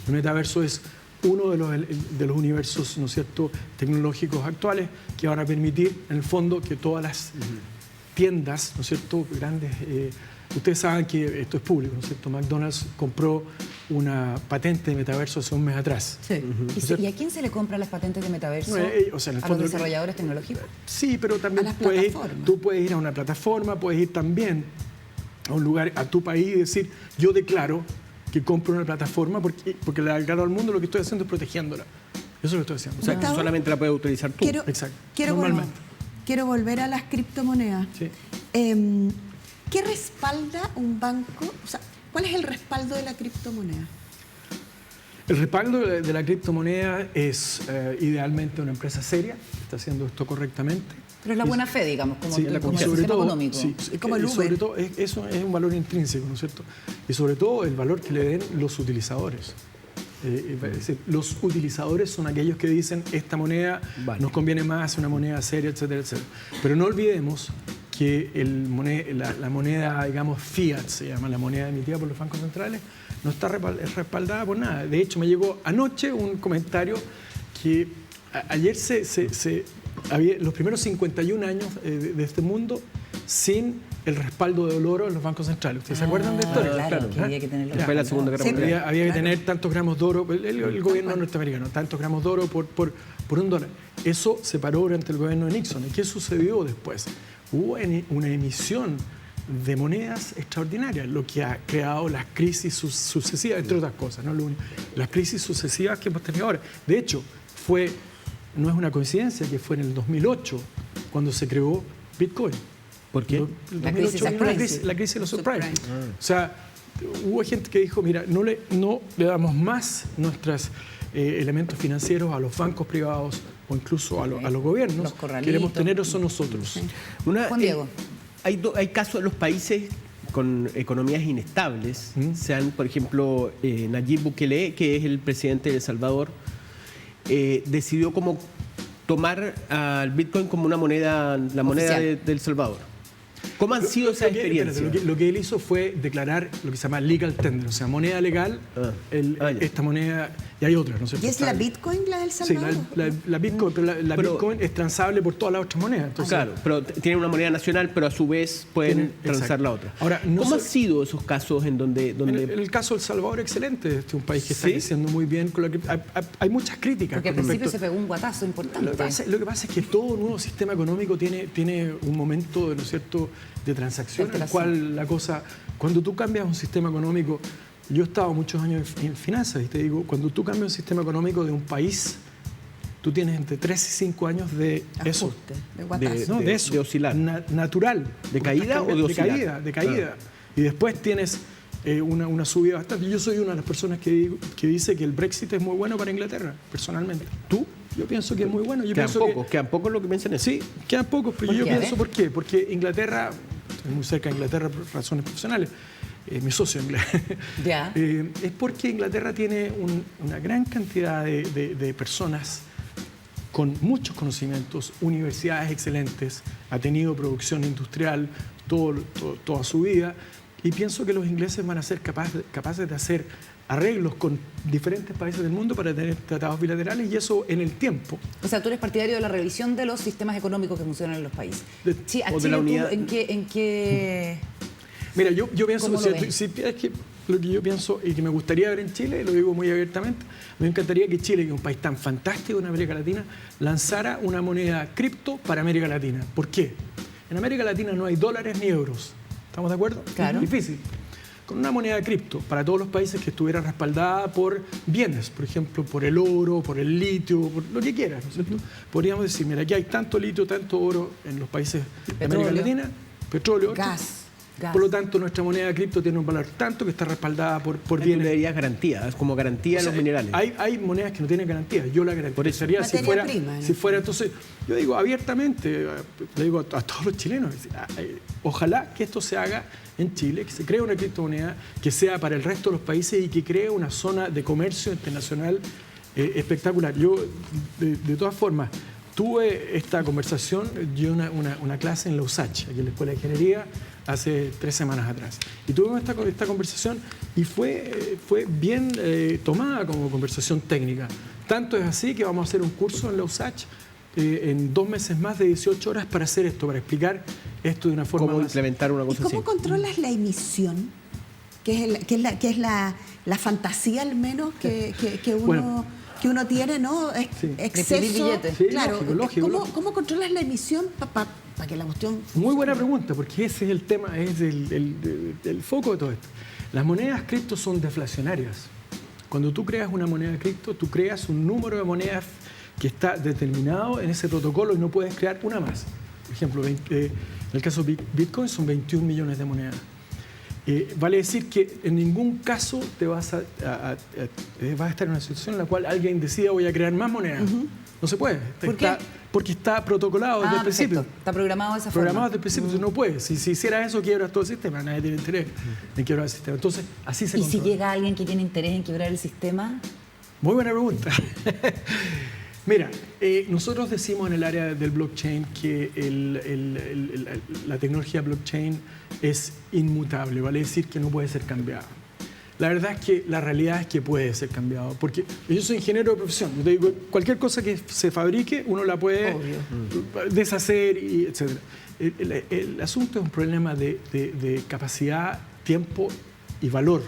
El metaverso es uno de los universos, ¿no es cierto?, tecnológicos actuales que van a permitir, en el fondo, que todas las tiendas, ¿no es cierto?, grandes. Ustedes saben que esto es público, ¿no es cierto? McDonald's compró una patente de metaverso hace un mes atrás. Sí. ¿Y a quién se le compran las patentes de metaverso? En ¿A los desarrolladores tecnológicos? Sí, pero también tú puedes ir a una plataforma, puedes ir también a un lugar, a tu país y decir, yo declaro que compro una plataforma porque le declaro al mundo, lo que estoy haciendo es protegiéndola. Eso es lo que estoy haciendo. O sea, que solamente la puedes utilizar tú. Exacto. Quiero volver a las criptomonedas. Sí. ¿Qué respalda un banco? O sea, ¿cuál es el respaldo de la criptomoneda? El respaldo de la criptomoneda es idealmente una empresa seria, que está haciendo esto correctamente. Pero es la buena fe, digamos, como, Sí, como el sobre sistema todo, económico. sí, Y como el y sobre Uber. todo, eso es un valor intrínseco, ¿no es cierto? Y sobre todo el valor que le den los utilizadores. Es decir, los utilizadores son aquellos que dicen esta moneda Vale. nos conviene más, una moneda seria, etcétera, etcétera. Pero no olvidemos que la moneda, digamos, fiat, se llama la moneda emitida por los bancos centrales, no está respaldada por nada. De hecho, me llegó anoche un comentario que ayer había los primeros 51 años de este mundo sin el respaldo de oro en los bancos centrales. ¿Ustedes se acuerdan de esto? Claro, que había que tenerlo. Después de la Segunda Guerra Mundial. Había que tener tantos gramos de oro, el gobierno norteamericano, tantos gramos de oro por $1. Eso se paró durante el gobierno de Nixon. ¿Y qué sucedió después? Hubo una emisión de monedas extraordinarias, lo que ha creado las crisis sucesivas, entre otras cosas, ¿no? Las crisis sucesivas que hemos tenido ahora. De hecho, no es una coincidencia que fue en el 2008 cuando se creó Bitcoin. ¿Por qué? La crisis subprime. La crisis de los subprime. Subprime. O sea, hubo gente que dijo, mira, no le damos más nuestros elementos financieros a los bancos privados o incluso a los gobiernos. Los corralitos. Queremos tener eso nosotros. Juan Diego. Hay casos en los países con economías inestables. Sean, por ejemplo, Nayib Bukele, que es el presidente de El Salvador, decidió como tomar al Bitcoin como una moneda, la moneda de El Salvador. ¿Cómo han sido esas experiencias? Lo que él hizo fue declarar lo que se llama legal tender, o sea, moneda legal, ya. esta moneda, y hay otras, ¿no es cierto? ¿Y es la Bitcoin la del Sí, Salvador? la Bitcoin, pero la Bitcoin es transable por todas las otras monedas. Entonces, Claro, pero tienen una moneda nacional, pero a su vez pueden Tienen- transar exacto. la otra. Ahora, ¿Cómo han sido esos casos en donde en el caso de El Salvador, excelente. Este es un país que está ¿Sí? creciendo muy bien. Hay muchas críticas. Porque al con principio respecto- se pegó un guatazo importante. Lo que pasa es que todo nuevo sistema económico tiene un momento, ¿no es cierto?, de transacción en el cual la cosa, cuando tú cambias un sistema económico, yo he estado muchos años en finanzas y te digo, cuando tú cambias un sistema económico de un país, tú tienes entre 3 y 5 años de eso. Ajuste, de guatazo. No, de eso. de oscilar. Natural. ¿De caída o de De oscilar? caída. Y después tienes una subida bastante. Yo soy una de las personas que dice que el Brexit es muy bueno para Inglaterra, personalmente. ¿Tú? Yo pienso que es muy bueno. Yo Quedan pienso pocos, quedan pocos lo que piensan eso. Sí, quedan pocos, pero ¿Por yo qué? pienso por qué. Porque Inglaterra, estoy muy cerca de Inglaterra por razones profesionales, mi socio inglés. Ya. Es porque Inglaterra tiene una gran cantidad de personas con muchos conocimientos, universidades excelentes, ha tenido producción industrial toda su vida, y pienso que los ingleses van a ser capaces de hacer arreglos con diferentes países del mundo para tener tratados bilaterales, y eso en el tiempo. O sea, tú eres partidario de la revisión de los sistemas económicos que funcionan en los países. Sí, a o de Chile la tú, unidad. ¿en qué? Mira, yo pienso, ¿Cómo lo ves? es que lo que yo pienso y que me gustaría ver en Chile, lo digo muy abiertamente, me encantaría que Chile, que es un país tan fantástico en América Latina, lanzara una moneda cripto para América Latina. ¿Por qué? En América Latina no hay dólares ni euros. ¿Estamos de acuerdo? Claro. Difícil. Con una moneda cripto para todos los países que estuviera respaldada por bienes, por ejemplo, por el oro, por el litio, por lo que quieras, ¿no es cierto? Podríamos decir, mira, aquí hay tanto litio, tanto oro en los países de América Petróleo. Latina, petróleo, Gas. por lo tanto, nuestra moneda cripto tiene un valor tanto que está respaldada por Tú le bienes. darías garantía, es como garantía O a sea, los minerales. Hay monedas que no tienen garantía. Yo la garantizaría si Materia fuera, prima, ¿no? si fuera. Entonces, yo digo abiertamente, le digo a todos los chilenos, ojalá que esto se haga en Chile, que se cree una criptomoneda que sea para el resto de los países y que cree una zona de comercio internacional espectacular. Yo, de todas formas, tuve esta conversación, yo una clase en la USACH, aquí en la Escuela de Ingeniería, hace 3 semanas atrás. Y tuvimos esta conversación y fue bien tomada como conversación técnica. Tanto es así que vamos a hacer un curso en la USACH en 2 meses más de 18 horas para hacer esto, para explicar esto de una forma ¿Cómo más... implementar una ¿Y cosa cómo así? controlas la emisión? Que es la fantasía al menos que uno... Bueno. Que uno tiene, ¿no? Sí. Exceso. De pedir billetes. Sí, Claro. lógico. ¿Cómo controlas la emisión para que la cuestión... Muy buena pregunta, porque ese es el tema, es el foco de todo esto. Las monedas cripto son deflacionarias. Cuando tú creas una moneda cripto, tú creas un número de monedas que está determinado en ese protocolo y no puedes crear una más. Por ejemplo, En el caso de Bitcoin son 21 millones de monedas. Vale decir que en ningún caso te vas a estar en una situación en la cual alguien decida voy a crear más monedas. No se puede. ¿Por qué? Porque está protocolado desde el principio. Perfecto. Está programado de esa Programado forma. desde el principio, tú no puedes. Si hiciera eso, quiebras todo el sistema. Nadie tiene interés en quebrar el sistema. Entonces, así se ¿Y controla. si llega alguien que tiene interés en quebrar el sistema? Muy buena pregunta. Mira, nosotros decimos en el área del blockchain que la tecnología blockchain es inmutable, vale decir que no puede ser cambiada. La verdad es que la realidad es que puede ser cambiado, porque yo soy ingeniero de profesión. Yo te digo, cualquier cosa que se fabrique, uno la puede deshacer, etc. El asunto es un problema de capacidad, tiempo y valor.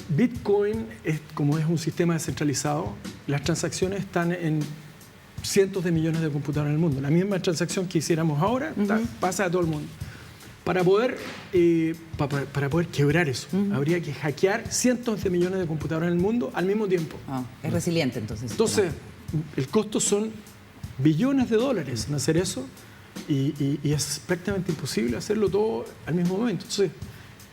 Bitcoin, como es un sistema descentralizado, las transacciones están en cientos de millones de computadores en el mundo. La misma transacción que hiciéramos ahora pasa a todo el mundo. Para poder quebrar eso, habría que hackear cientos de millones de computadores en el mundo al mismo tiempo. Es resiliente, entonces. Entonces, el costo son billones de dólares en hacer eso y es prácticamente imposible hacerlo todo al mismo momento. Entonces,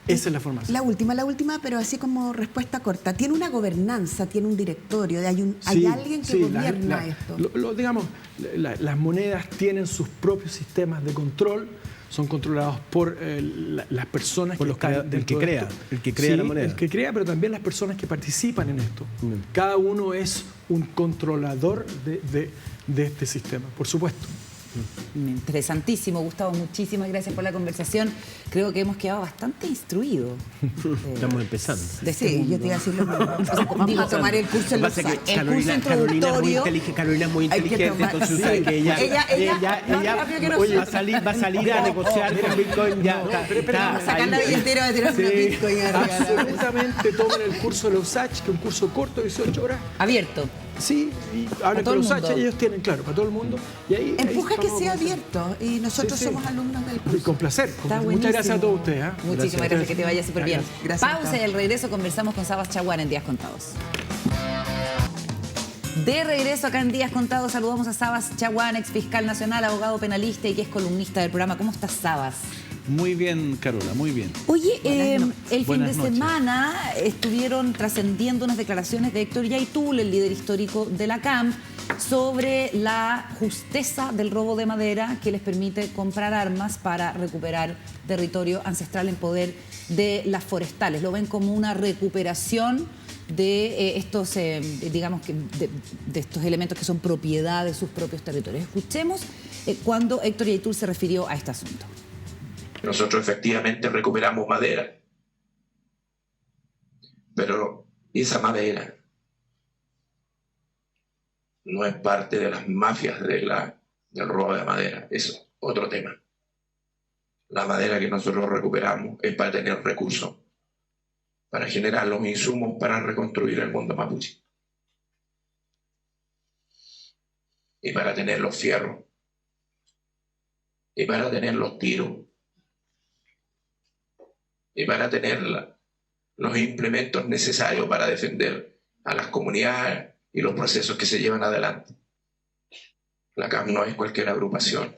esa es la formación. La última, pero así como respuesta corta. ¿Tiene una gobernanza, tiene un directorio? ¿Hay alguien que gobierna esto? Digamos, las monedas tienen sus propios sistemas de control, son controlados por las personas por que están el que crea, la moneda. El que crea, pero también las personas que participan en esto. Cada uno es un controlador de este sistema, por supuesto. Interesantísimo, Gustavo, muchísimas gracias por la conversación. Creo que hemos quedado bastante instruidos. Estamos empezando. Sí, yo te iba a decir lo mismo. Vamos a tomar el curso en los El curso introductorio. Carolina es muy inteligente, entonces usted que ella va a salir a negociar con Bitcoin. Vamos a sacar la billetera de tirarse una Bitcoin. Absolutamente, tomen el curso de los USACH, que es un curso corto, 18 horas. Abierto. Sí, y hablan con los USACH, ellos tienen, claro, para todo el mundo. Y ahí, Empuja que vamos sea a conocer. abierto y nosotros somos alumnos del curso. Con placer. Muchas gracias a todos ustedes. Muchísimas gracias, que te vaya súper bien. Gracias. Pausa y al regreso conversamos con Sabas Chaguán en Días Contados. De regreso acá en Días Contados saludamos a Sabas Chaguán, ex fiscal nacional, abogado penalista y que es columnista del programa. ¿Cómo estás, Sabas? Muy bien, Carola, muy bien. Oye, el fin Buenas de noches. semana estuvieron trascendiendo unas declaraciones de Héctor Yaitul, el líder histórico de la CAM, sobre la justeza del robo de madera que les permite comprar armas para recuperar territorio ancestral en poder de las forestales. Lo ven como una recuperación de estos, digamos que de estos elementos que son propiedad de sus propios territorios. Escuchemos cuando Héctor Yaitul se refirió a este asunto. Nosotros efectivamente recuperamos madera, pero esa madera no es parte de las mafias del robo de madera, es otro tema. La madera que nosotros recuperamos es para tener recursos, para generar los insumos para reconstruir el mundo mapuche y para tener los fierros y para tener los tiros y para tener los implementos necesarios para defender a las comunidades y los procesos que se llevan adelante. La CAM no es cualquier agrupación.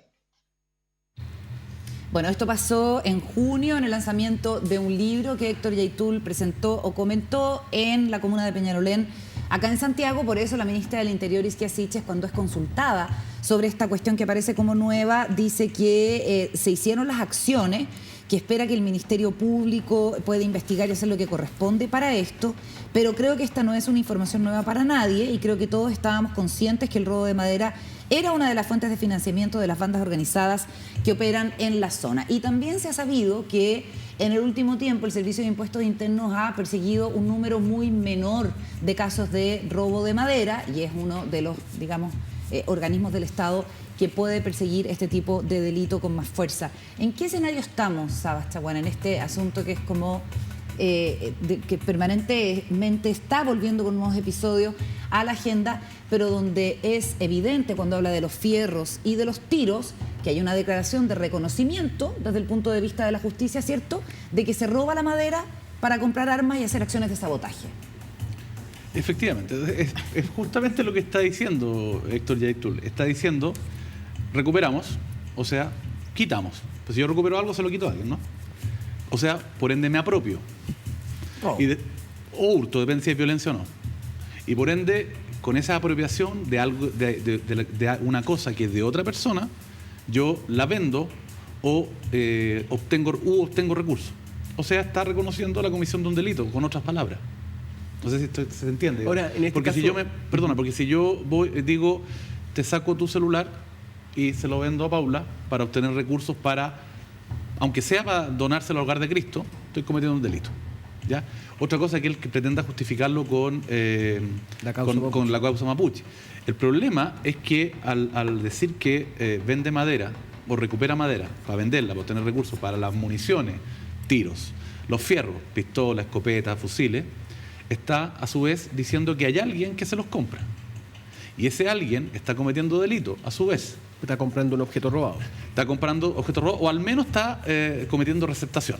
Bueno, esto pasó en junio en el lanzamiento de un libro que Héctor Yaitul presentó o comentó en la comuna de Peñalolén, acá en Santiago. Por eso la ministra del Interior, Isquia Siches, cuando es consultada sobre esta cuestión que aparece como nueva, dice que se hicieron las acciones, que espera que el Ministerio Público pueda investigar y hacer lo que corresponde para esto, pero creo que esta no es una información nueva para nadie y creo que todos estábamos conscientes que el robo de madera era una de las fuentes de financiamiento de las bandas organizadas que operan en la zona. Y también se ha sabido que en el último tiempo el Servicio de Impuestos Internos ha perseguido un número muy menor de casos de robo de madera y es uno de los, digamos, organismos del Estado que puede perseguir este tipo de delito con más fuerza. ¿En qué escenario estamos, Sabas Chaguán, en este asunto que es como que permanentemente está volviendo con nuevos episodios a la agenda, pero donde es evidente cuando habla de los fierros y de los tiros que hay una declaración de reconocimiento desde el punto de vista de la justicia, ¿cierto?, de que se roba la madera para comprar armas y hacer acciones de sabotaje? Efectivamente, es justamente lo que está diciendo Héctor Yaitul. Está diciendo, recuperamos, o sea, quitamos. Pues si yo recupero algo, se lo quito a alguien, ¿no? O sea, por ende me apropio. Oh. O hurto, depende si hay violencia o no. Y por ende, con esa apropiación de algo, de una cosa que es de otra persona, yo la vendo o obtengo recursos. O sea, está reconociendo la comisión de un delito, con otras palabras. No sé si se entiende. Ahora, en este porque caso... porque si yo digo, te saco tu celular y se lo vendo a Paula para obtener recursos para, aunque sea para donárselo al hogar de Cristo, estoy cometiendo un delito. ¿Ya? Otra cosa es que él que pretenda justificarlo con la causa mapuche. El problema es que al decir que vende madera o recupera madera para venderla, para obtener recursos para las municiones, tiros, los fierros, pistolas, escopetas, fusiles, está a su vez diciendo que hay alguien que se los compra. Y ese alguien está cometiendo delito, a su vez. Está comprando un objeto robado. Está comprando objetos robados o al menos está cometiendo receptación.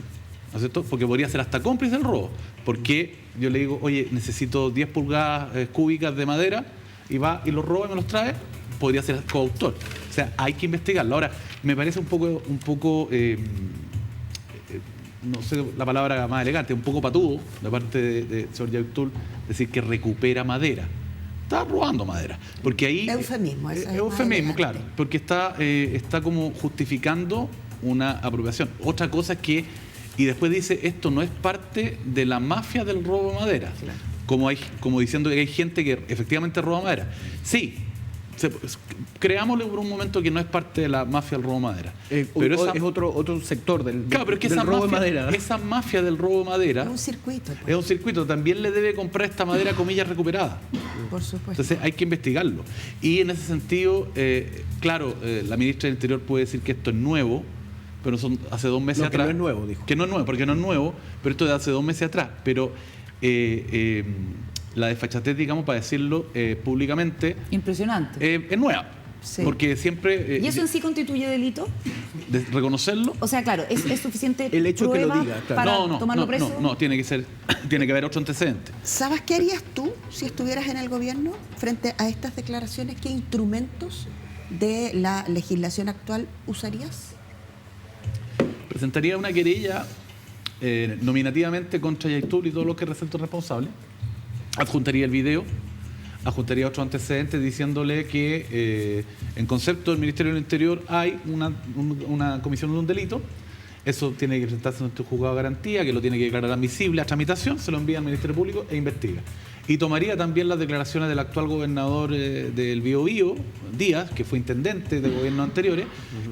¿No es cierto? Porque podría ser hasta cómplice del robo. Porque yo le digo, oye, necesito 10 pulgadas cúbicas de madera y va y los roba y me los trae, podría ser coautor. O sea, hay que investigarlo. Ahora, me parece un poco no sé la palabra más elegante, un poco patudo de parte de señor Yaictul decir que recupera madera. Está robando madera. Porque ahí... Eufemismo. Eufemismo, claro. Porque está como justificando una apropiación. Otra cosa es que... Y después dice, esto no es parte de la mafia del robo de madera. Claro. Como diciendo que hay gente que efectivamente roba madera. Sí, creámosle por un momento que no es parte de la mafia del robo de madera. Pero es otro sector del robo de madera. Esa mafia del robo de madera... Es un circuito. Pues. Es un circuito. También le debe comprar esta madera, comillas, recuperada. Por supuesto. Entonces hay que investigarlo. Y en ese sentido, claro, la ministra del Interior puede decir que esto es nuevo, pero son hace 2 meses atrás. Que no es nuevo, dijo. Que no es nuevo, porque no es nuevo, pero esto es de hace 2 meses atrás. Pero la desfachatez, digamos, para decirlo públicamente... Impresionante. Es nueva. Sí. Porque siempre... ¿Y eso en sí constituye delito? De reconocerlo. O sea, claro, ¿es suficiente el hecho prueba que lo diga, claro. para tomarlo preso? No, tiene que haber otro antecedente. ¿Sabes qué harías tú si estuvieras en el gobierno frente a estas declaraciones? ¿Qué instrumentos de la legislación actual usarías? Presentaría una querella nominativamente contra Yaictul y todos los que resulten responsables. Adjuntaría el video, adjuntaría otros antecedentes diciéndole que en concepto del Ministerio del Interior hay una comisión de un delito. Eso tiene que presentarse ante un juzgado de garantía, que lo tiene que declarar admisible a tramitación, se lo envía al Ministerio Público e investiga. Y tomaría también las declaraciones del actual gobernador del Biobío, Díaz, que fue intendente de gobiernos anteriores,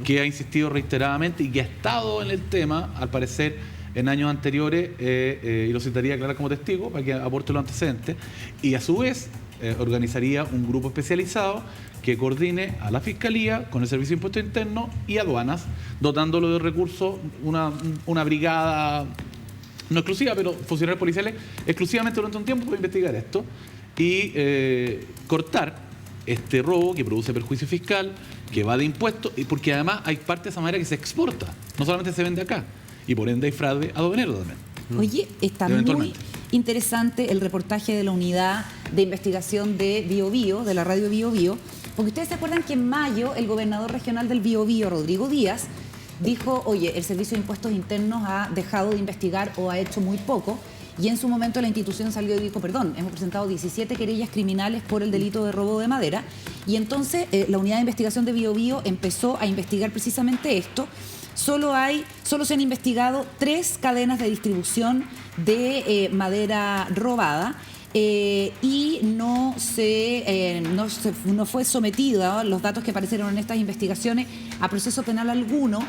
que ha insistido reiteradamente y que ha estado en el tema, al parecer, en años anteriores, y lo citaría a aclarar como testigo para que aporte los antecedentes. Y a su vez, organizaría un grupo especializado que coordine a la Fiscalía con el Servicio de Impuestos Internos y aduanas, dotándolo de recursos, una brigada... no exclusiva, pero funcionarios policiales exclusivamente durante un tiempo para investigar esto y cortar este robo que produce perjuicio fiscal, que va de impuestos, y porque además hay parte de esa madera que se exporta, no solamente se vende acá, y por ende hay fraude aduanero también. Oye, está muy interesante el reportaje de la unidad de investigación de Biobío, de la radio Biobío, porque ustedes se acuerdan que en mayo el gobernador regional del Biobío, Rodrigo Díaz, dijo, oye, el Servicio de Impuestos Internos ha dejado de investigar o ha hecho muy poco, y en su momento la institución salió y dijo, perdón, hemos presentado 17 querellas criminales por el delito de robo de madera, y entonces la unidad de investigación de Biobío empezó a investigar precisamente esto. Solo se han investigado 3 cadenas de distribución de madera robada, y no fue sometida los datos que aparecieron en estas investigaciones a proceso penal alguno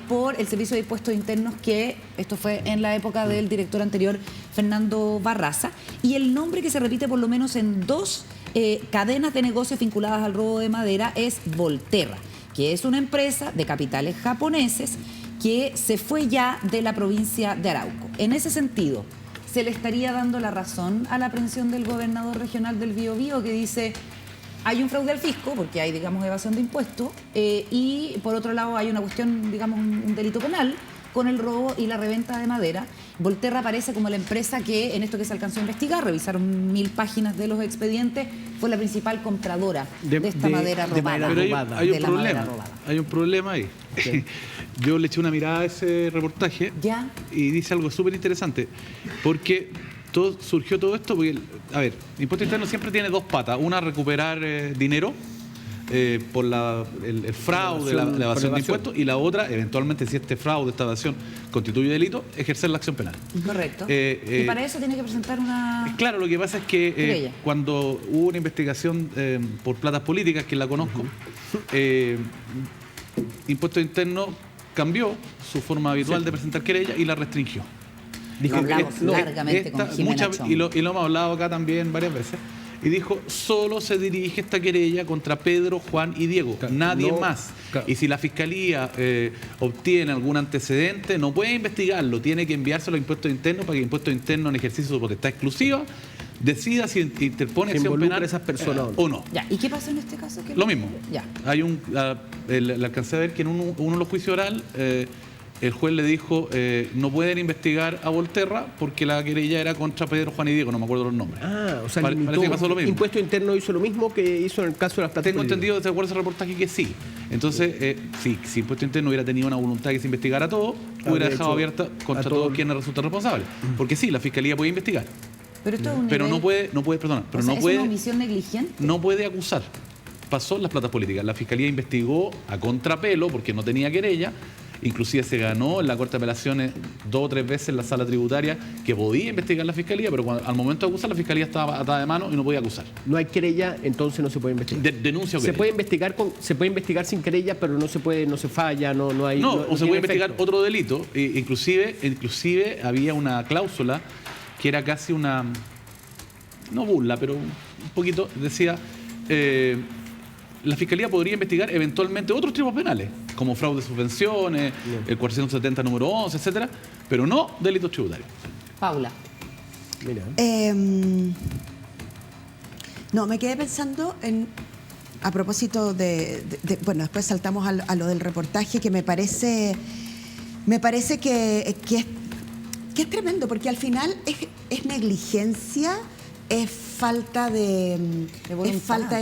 por el Servicio de Impuestos Internos, que esto fue en la época del director anterior, Fernando Barraza, y el nombre que se repite por lo menos en 2 cadenas de negocios vinculadas al robo de madera es Volterra, que es una empresa de capitales japoneses que se fue ya de la provincia de Arauco. En ese sentido, ¿se le estaría dando la razón a la aprehensión del gobernador regional del Biobío, que dice hay un fraude al fisco, porque hay, digamos, evasión de impuestos, y por otro lado hay una cuestión, digamos, un delito penal con el robo y la reventa de madera. Volterra aparece como la empresa que, en esto que se alcanzó a investigar, revisaron 1000 páginas de los expedientes, fue la principal compradora de esta madera robada. Pero hay un problema ahí. Okay. Yo le eché una mirada a ese reportaje ¿Ya? y dice algo súper interesante, porque surgió todo esto porque, a ver, impuesto interno siempre tiene dos patas. Una, recuperar dinero por el fraude, la evasión de impuestos, y la otra, eventualmente, si este fraude, esta evasión constituye delito, ejercer la acción penal. Correcto. Y para eso tiene que presentar una... Claro, lo que pasa es que cuando hubo una investigación por platas políticas, que la conozco, Impuesto Interno cambió su forma habitual de presentar querella y la restringió. Dijo, hablamos largamente con Jimena Chong. Y lo hemos hablado acá también varias veces. Y dijo, solo se dirige esta querella contra Pedro, Juan y Diego, nadie más. Claro. Y si la Fiscalía obtiene algún antecedente, no puede investigarlo, tiene que enviárselo a Impuesto Interno para que Impuesto Interno, en ejercicio de su potestad exclusiva, decida si interpone acción penal esas personas o no. Ya. ¿Y qué pasó en este caso? Lo mismo. Ya. Hay le alcancé a ver que en uno de los juicios orales el juez le dijo no pueden investigar a Volterra porque la querella era contra Pedro, Juan y Diego, no me acuerdo los nombres. O sea, parece que pasó lo mismo. Impuesto Interno hizo lo mismo que hizo en el caso de las platas. Tengo entendido, de acuerdo a ese reportaje, que sí. Entonces, si Impuesto Interno hubiera tenido una voluntad de que se investigara todo, hubiera dejado abierta contra todos quienes resultan responsables. Porque sí, la Fiscalía puede investigar. Pero esto es un pero nivel... no puede, perdona, pero o sea, no puede... ¿es una omisión negligente? No puede acusar. Pasó en las platas políticas. La Fiscalía investigó a contrapelo porque no tenía querella. Inclusive se ganó en la Corte de Apelaciones 2 o 3 veces en la sala tributaria que podía investigar la Fiscalía, pero al momento de acusar, la Fiscalía estaba atada de mano y no podía acusar. No hay querella, entonces no se puede investigar. Denuncia o querella. Se puede investigar sin querella, pero no se falla, no hay... o se puede investigar otro delito. Inclusive había una cláusula que era casi una... no burla, pero un poquito, decía... la Fiscalía podría investigar eventualmente otros tipos penales, como fraude de subvenciones, el 470 número 11, etcétera, pero no delitos tributarios. Paula. Mira. No, me quedé pensando a propósito bueno, después saltamos a lo del reportaje, que me parece que es tremendo, porque al final es negligencia, es falta de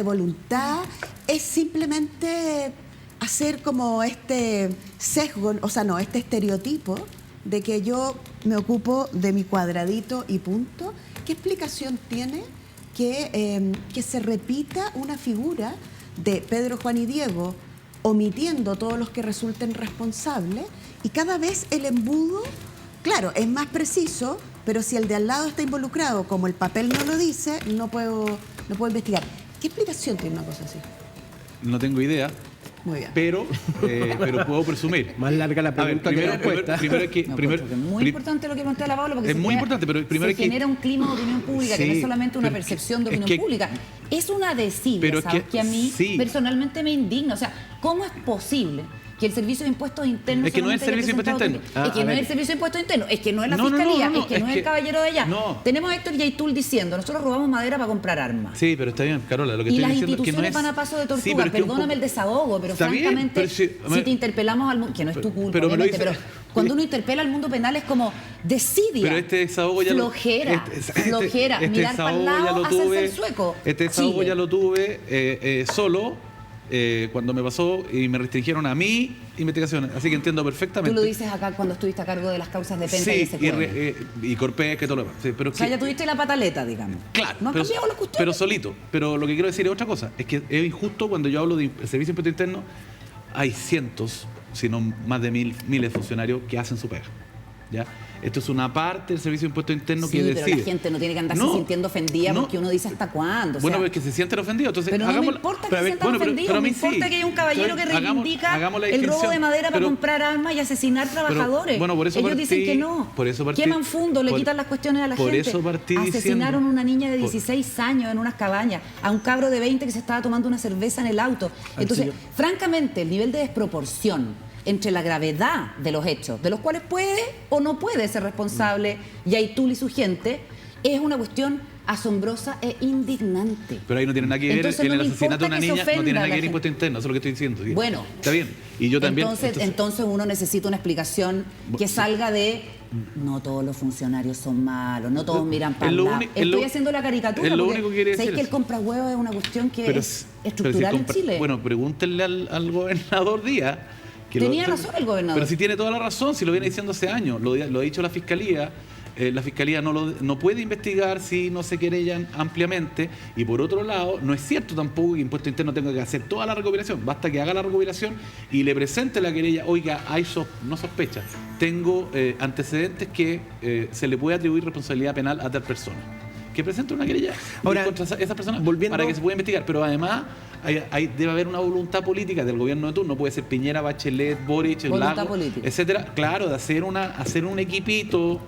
voluntad, es simplemente hacer como este sesgo, o sea, no, este estereotipo de que yo me ocupo de mi cuadradito y punto. ¿Qué explicación tiene que se repita una figura de Pedro, Juan y Diego, omitiendo todos los que resulten responsables, y cada vez el embudo, claro, es más preciso, pero si el de al lado está involucrado, como el papel no lo dice, no puedo investigar? ¿Qué explicación tiene una cosa así? No tengo idea. Muy bien. Pero puedo presumir. Más larga la pregunta que la respuesta. Es muy importante lo que plantea la Paula, porque es muy importante, pero primero se genera un clima de opinión pública, que no es solamente una percepción de opinión pública. Es una desidia, ¿sabes? Que a mí personalmente me indigna. O sea, ¿cómo es posible que el Servicio de Impuestos Internos... Es que no es el Servicio de Impuestos Internos. Es que no es el Servicio de Impuestos Internos, es que no es la Fiscalía, es que no es el caballero de allá. Tenemos a Héctor Yaitul diciendo, nosotros robamos madera para comprar armas. Sí, pero está bien, Carola, lo que y estoy las diciendo es que no es... instituciones van a paso de tortuga. Sí, perdóname el desahogo, pero francamente, bien, pero si te interpelamos al mundo, que no es tu culpa, obviamente, pero cuando uno interpela al mundo penal es como desidia, pero este desahogo ya flojera, mirar para el lado, hacerse el sueco. Este desahogo ya lo tuve solo cuando me pasó y me restringieron a mí investigaciones, así que entiendo perfectamente. Tú lo dices acá cuando estuviste a cargo de las causas de Penta y y Corpés, que todo lo demás. Sí, pero o sea, ya tuviste la pataleta, digamos. Claro, no ha cambiado la cuestión. Pero solito. Pero lo que quiero decir es otra cosa, es que es injusto cuando yo hablo de Servicio de Impuesto Interno, hay cientos, si no más de miles de funcionarios que hacen su pega. ¿Ya? Esto es una parte del Servicio de Impuesto Interno que decide. Pero la gente no tiene que andarse sintiendo ofendida porque uno dice hasta cuándo. Bueno, pero es que se sienten ofendidos. Entonces, pero no me importa que se sientan ofendidos, me importa que haya un caballero que reivindica el robo de madera para comprar armas y asesinar trabajadores. Ellos dicen que no. Queman fundos, le quitan las cuestiones a la gente. Asesinaron a una niña de 16 años en unas cabañas, a un cabro de 20 que se estaba tomando una cerveza en el auto. Entonces, francamente, el nivel de desproporción entre la gravedad de los hechos, de los cuales puede o no puede ser responsable Yaitul y su gente, es una cuestión asombrosa e indignante. Pero ahí no tiene nada que ver Entonces, en no el me asesinato de importa una que se niña, no ofenda tiene nada a que la ver gente. impuesto interno, eso es lo que estoy diciendo. ¿Sí? Bueno. Está bien. Y yo también. Entonces uno necesita una explicación que salga de no todos los funcionarios son malos, no todos miran para el lado. Estoy haciendo la caricatura. Es lo porque único que quiere decir. ¿sabéis que el compra huevo es una cuestión que es estructural en Chile? Bueno, pregúntenle al gobernador Díaz. Tenía razón el gobernador. Pero si tiene toda la razón, si lo viene diciendo hace años, lo ha dicho la Fiscalía. La Fiscalía no puede investigar si no se querellan ampliamente, y por otro lado, no es cierto tampoco que Impuesto Interno tenga que hacer toda la recopilación, basta que haga la recopilación y le presente la querella. Oiga, no sospecha, tengo antecedentes que se le puede atribuir responsabilidad penal a tal persona. Que presente una querella contra esa persona para que se pueda investigar, pero además debe haber una voluntad política del gobierno de turno, no puede ser Piñera, Bachelet, Boric, Lago, etcétera, claro, de hacer un equipito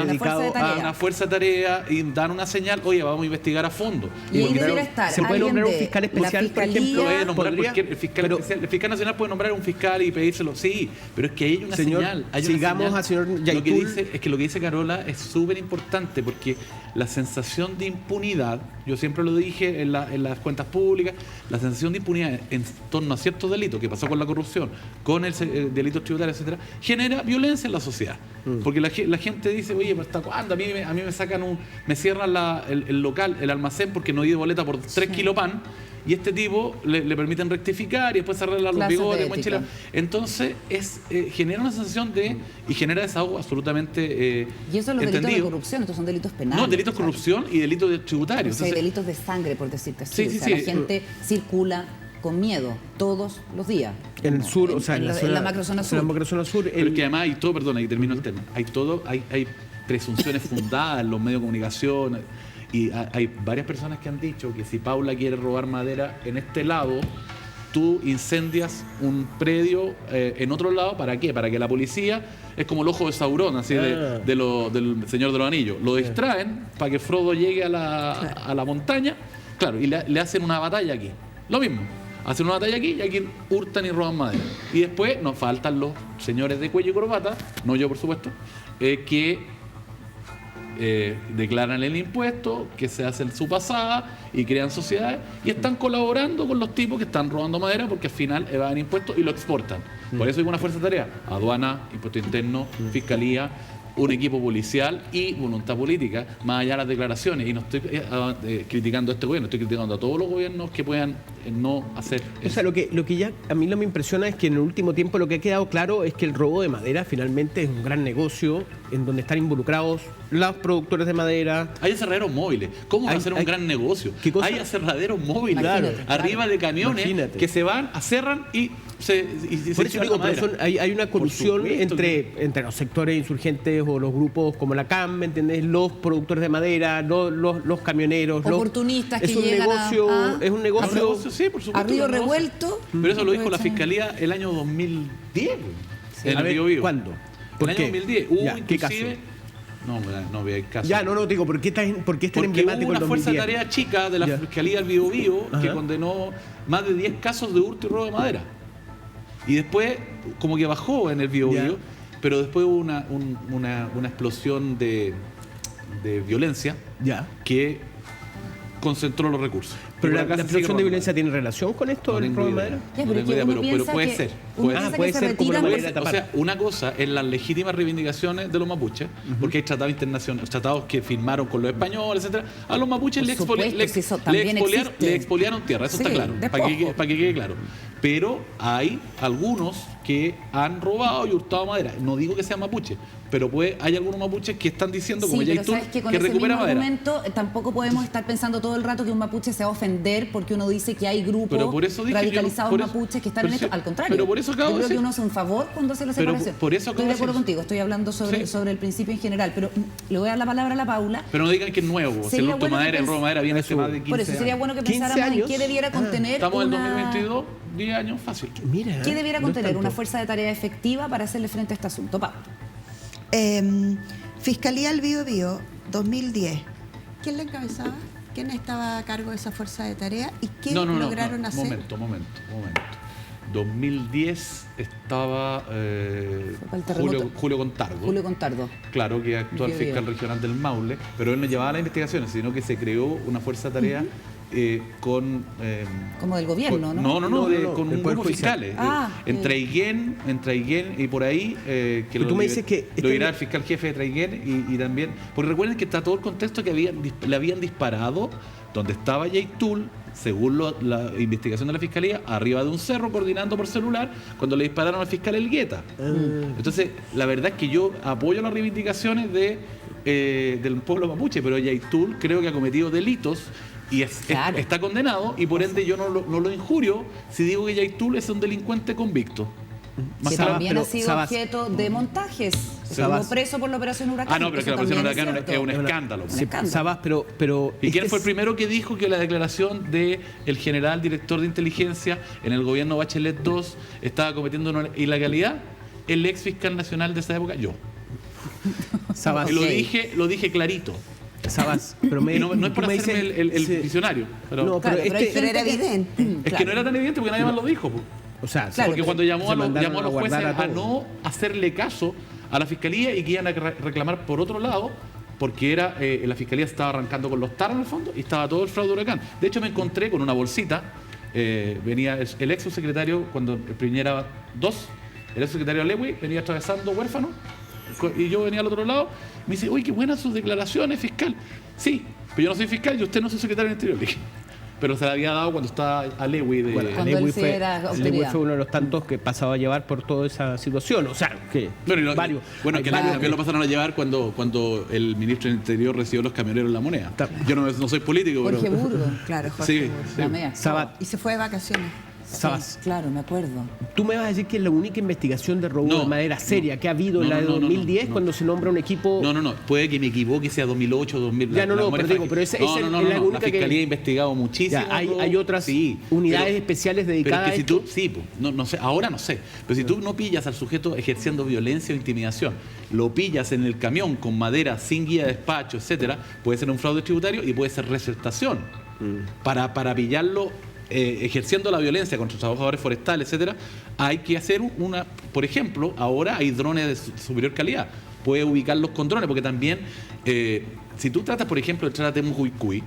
dedicado a una fuerza de tarea y dar una señal, oye, vamos a investigar a fondo. Y ahí debiera estar. ¿Se puede nombrar un fiscal especial, por ejemplo? Puede nombrar el fiscal nacional puede nombrar un fiscal y pedírselo, sí, pero es que hay una señal. Sigamos al señor Yaitul. Lo que dice Carola es súper importante, porque la sensación de impunidad, yo siempre lo dije en las cuentas públicas, la sensación de impunidad en torno a ciertos delitos, que pasó con la corrupción, con el delitos tributarios, etcétera, genera violencia en la sociedad. Porque la gente dice, oye, pero ¿hasta cuándo? A mí me sacan me cierran el local, el almacén, porque no di boleta por 3 kilos pan, y este tipo le permiten rectificar y después se arregla los bigotes. Entonces genera una sensación y genera desahogo absolutamente y eso es los delitos de corrupción, estos son delitos penales. No, delitos de corrupción y delitos tributarios. O sea, hay delitos de sangre, por decirte así. La gente circula con miedo todos los días. En el sur, en la macrozona sur. En la macrozona sur. Pero es que además hay todo, perdón, ahí termino el tema. Hay presunciones fundadas en los medios de comunicación. Y hay varias personas que han dicho que si Paula quiere robar madera en este lado, tú incendias un predio en otro lado. ¿Para qué? Para que la policía, es como el ojo de Saurón, así del Señor de los Anillos, lo distraen para que Frodo llegue a la montaña, claro, y le hacen una batalla aquí. Lo mismo, hacen una batalla aquí y aquí hurtan y roban madera. Y después nos faltan los señores de cuello y corbata, no yo por supuesto, que declaran el impuesto, que se hacen su pasada y crean sociedades y están colaborando con los tipos que están robando madera, porque al final evaden impuestos y lo exportan. Por eso hay una fuerza de tarea: aduana, impuesto interno, fiscalía, un equipo policial y voluntad política, más allá de las declaraciones. Y no estoy criticando a este gobierno, estoy criticando a todos los gobiernos que puedan no hacer eso. O sea, lo que ya a mí no me impresiona es que en el último tiempo lo que ha quedado claro es que el robo de madera finalmente es un gran negocio en donde están involucrados los productores de madera. Hay aserraderos móviles. ¿Cómo va a ser un gran negocio? Hay aserraderos móviles, arriba de camiones que se van, aserran y se por eso digo, hay una colusión entre los sectores insurgentes o los grupos como la CAM, ¿me entendés? Los productores de madera, los camioneros, oportunistas que llegan es un negocio, sí, por supuesto, a río revuelto. Pero eso lo dijo la Fiscalía el año 2010. ¿Cuándo? ¿Por qué? El año 2010. ¿Qué caso? No veo el caso. Digo, ¿por qué es tan emblemático hubo el 2010? una fuerza de tarea chica de la Fiscalía del Biobío que condenó más de 10 casos de hurto y robo de madera. Y después, como que bajó en el Biobío, pero después hubo una explosión de violencia que concentró los recursos. ¿Pero la explosión de violencia tiene relación con esto del robo de madera? Pero puede ser. Puede ser como una manera de tapar. O sea, una cosa es las legítimas reivindicaciones de los mapuches, porque hay tratados internacionales, tratados que firmaron con los españoles, etcétera. A los mapuches le expoliaron tierra, eso está claro, para que quede claro. Pero hay algunos que han robado y hurtado madera. No digo que sean mapuches, pero hay algunos mapuches que están diciendo, como ya tú, que recupera madera. Argumento, tampoco podemos estar pensando todo el rato que un mapuche se va a ofender porque uno dice que hay grupos radicalizados mapuches que están en esto. Al contrario, pero por eso yo creo que uno hace un favor cuando hace la separación. Estoy de acuerdo contigo, estoy hablando sobre el principio en general, pero le voy a dar la palabra a la Paula. Pero no digan que es nuevo, si el hurto de madera, el robo de madera viene hace más de 15 años. Por eso sería bueno que pensáramos en qué debiera contener. Estamos en el 2022, 10 años, fácil. Mira, ¿qué debiera contener una fuerza de tarea efectiva para hacerle frente a este asunto? Paula. Fiscalía del Biobío, 2010. ¿Quién la encabezaba? ¿Quién estaba a cargo de esa fuerza de tarea? ¿Y qué lograron hacer? Momento. 2010 estaba para el terremoto. Julio Contardo. Julio Contardo. Claro, que es actual fiscal regional del Maule, pero él no llevaba las investigaciones, sino que se creó una fuerza de tarea con... Como del gobierno, ¿no? Con un grupo de fiscales. Entre Aiguén y por ahí, que tú me dices que lo dirá el fiscal jefe de Traiguén y también... Porque recuerden que está todo el contexto que le habían disparado donde estaba Yaitul, según la investigación de la fiscalía, arriba de un cerro coordinando por celular cuando le dispararon al fiscal Elgueta. Entonces, la verdad es que yo apoyo las reivindicaciones del pueblo mapuche, pero Yaitul creo que ha cometido delitos y está condenado, y por ende yo no lo injurio si digo que Yaitul es un delincuente convicto. Que también ha sido objeto de montajes. Estuvo preso por la Operación Huracán. No, pero es que la Operación Huracán es un escándalo. Sabas, pero ¿Y quién fue el primero que dijo que la declaración del general director de inteligencia en el gobierno Bachelet II estaba cometiendo una ilegalidad? El ex fiscal nacional de esa época, yo. Sabas, y lo dije clarito. Sabas, pero no es por hacerme el visionario. Pero era evidente. Es que no era tan evidente porque nadie más lo dijo. O sea, porque cuando llamó a los jueces a no hacerle caso a la fiscalía y que iban a reclamar por otro lado, porque la fiscalía estaba arrancando con los taros en el fondo y estaba todo el fraude Huracán. De hecho, me encontré con una bolsita, venía el ex subsecretario, cuando Piñera 2, el ex secretario Lewy venía atravesando Huérfano y yo venía al otro lado, me dice, uy, qué buenas sus declaraciones, fiscal. Sí, pero yo no soy fiscal y usted no es secretario del Interior. Le dije, pero se la había dado cuando estaba a Lewy de... Bueno, Lewy fue uno de los tantos que pasaba a llevar por toda esa situación. O sea, que varios. Bueno, que también lo pasaron a llevar cuando el ministro del Interior recibió los camioneros en La Moneda. Yo no soy político, Jorge pero... Burgo. Claro, Jorge Burgo. Sabat. Y se fue de vacaciones. Sabas. Claro, me acuerdo. Tú me vas a decir que es la única investigación de robo de madera seria que ha habido en la de 2010 cuando se nombra un equipo... No, puede que me equivoque, sea 2008, 2000... Ya pero esa es la única la Fiscalía ha investigado muchísimo. Ya, hay otras unidades especiales dedicadas a esto. No sé, ahora no sé, pero si tú no pillas al sujeto ejerciendo violencia o intimidación, lo pillas en el camión con madera sin guía de despacho, etcétera, puede ser un fraude tributario y puede ser receptación. Para pillarlo ejerciendo la violencia contra trabajadores forestales, etcétera, hay que hacer por ejemplo, ahora hay drones de superior calidad. Puede ubicarlos con drones, porque también, si tú tratas, por ejemplo, de entrar a Temucuicui,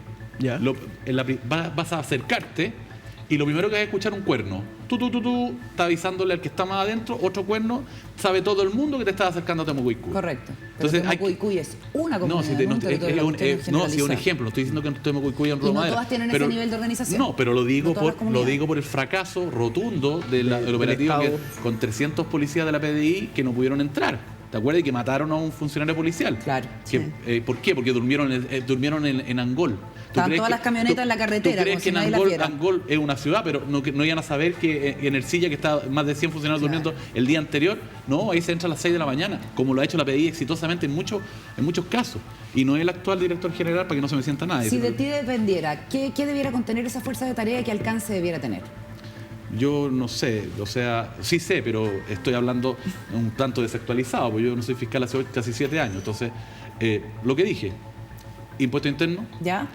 vas a acercarte y lo primero que vas a escuchar un cuerno. Tú, está avisándole al que está más adentro, otro cuerno, sabe todo el mundo que te estás acercando a Temucuicui. Correcto. Entonces, Temucuicui es una comunidad, es un ejemplo. No estoy diciendo que Temucuicui es un robo de madera. No todas tienen ese nivel de organización. No, pero lo digo por el fracaso rotundo del operativo con 300 policías de la PDI que no pudieron entrar. ¿Te acuerdas? Que mataron a un funcionario policial. Claro. ¿Por qué? Porque durmieron en Angol. Estaban todas las camionetas en la carretera. ¿Tú crees que en Angol es una ciudad, pero no iban a saber que en Ercilla, que está más de 100 funcionarios durmiendo el día anterior? No, ahí se entra a las 6 de la mañana, como lo ha hecho la PDI exitosamente en muchos casos. Y no es el actual director general, para que no se me sienta nadie. Si de ti dependiera, ¿qué debiera contener esa fuerza de tarea y qué alcance debiera tener? Yo no sé, o sea, sí sé, pero estoy hablando un tanto desactualizado, porque yo no soy fiscal hace casi 7 años. Entonces, lo que dije, impuesto interno, ¿ya?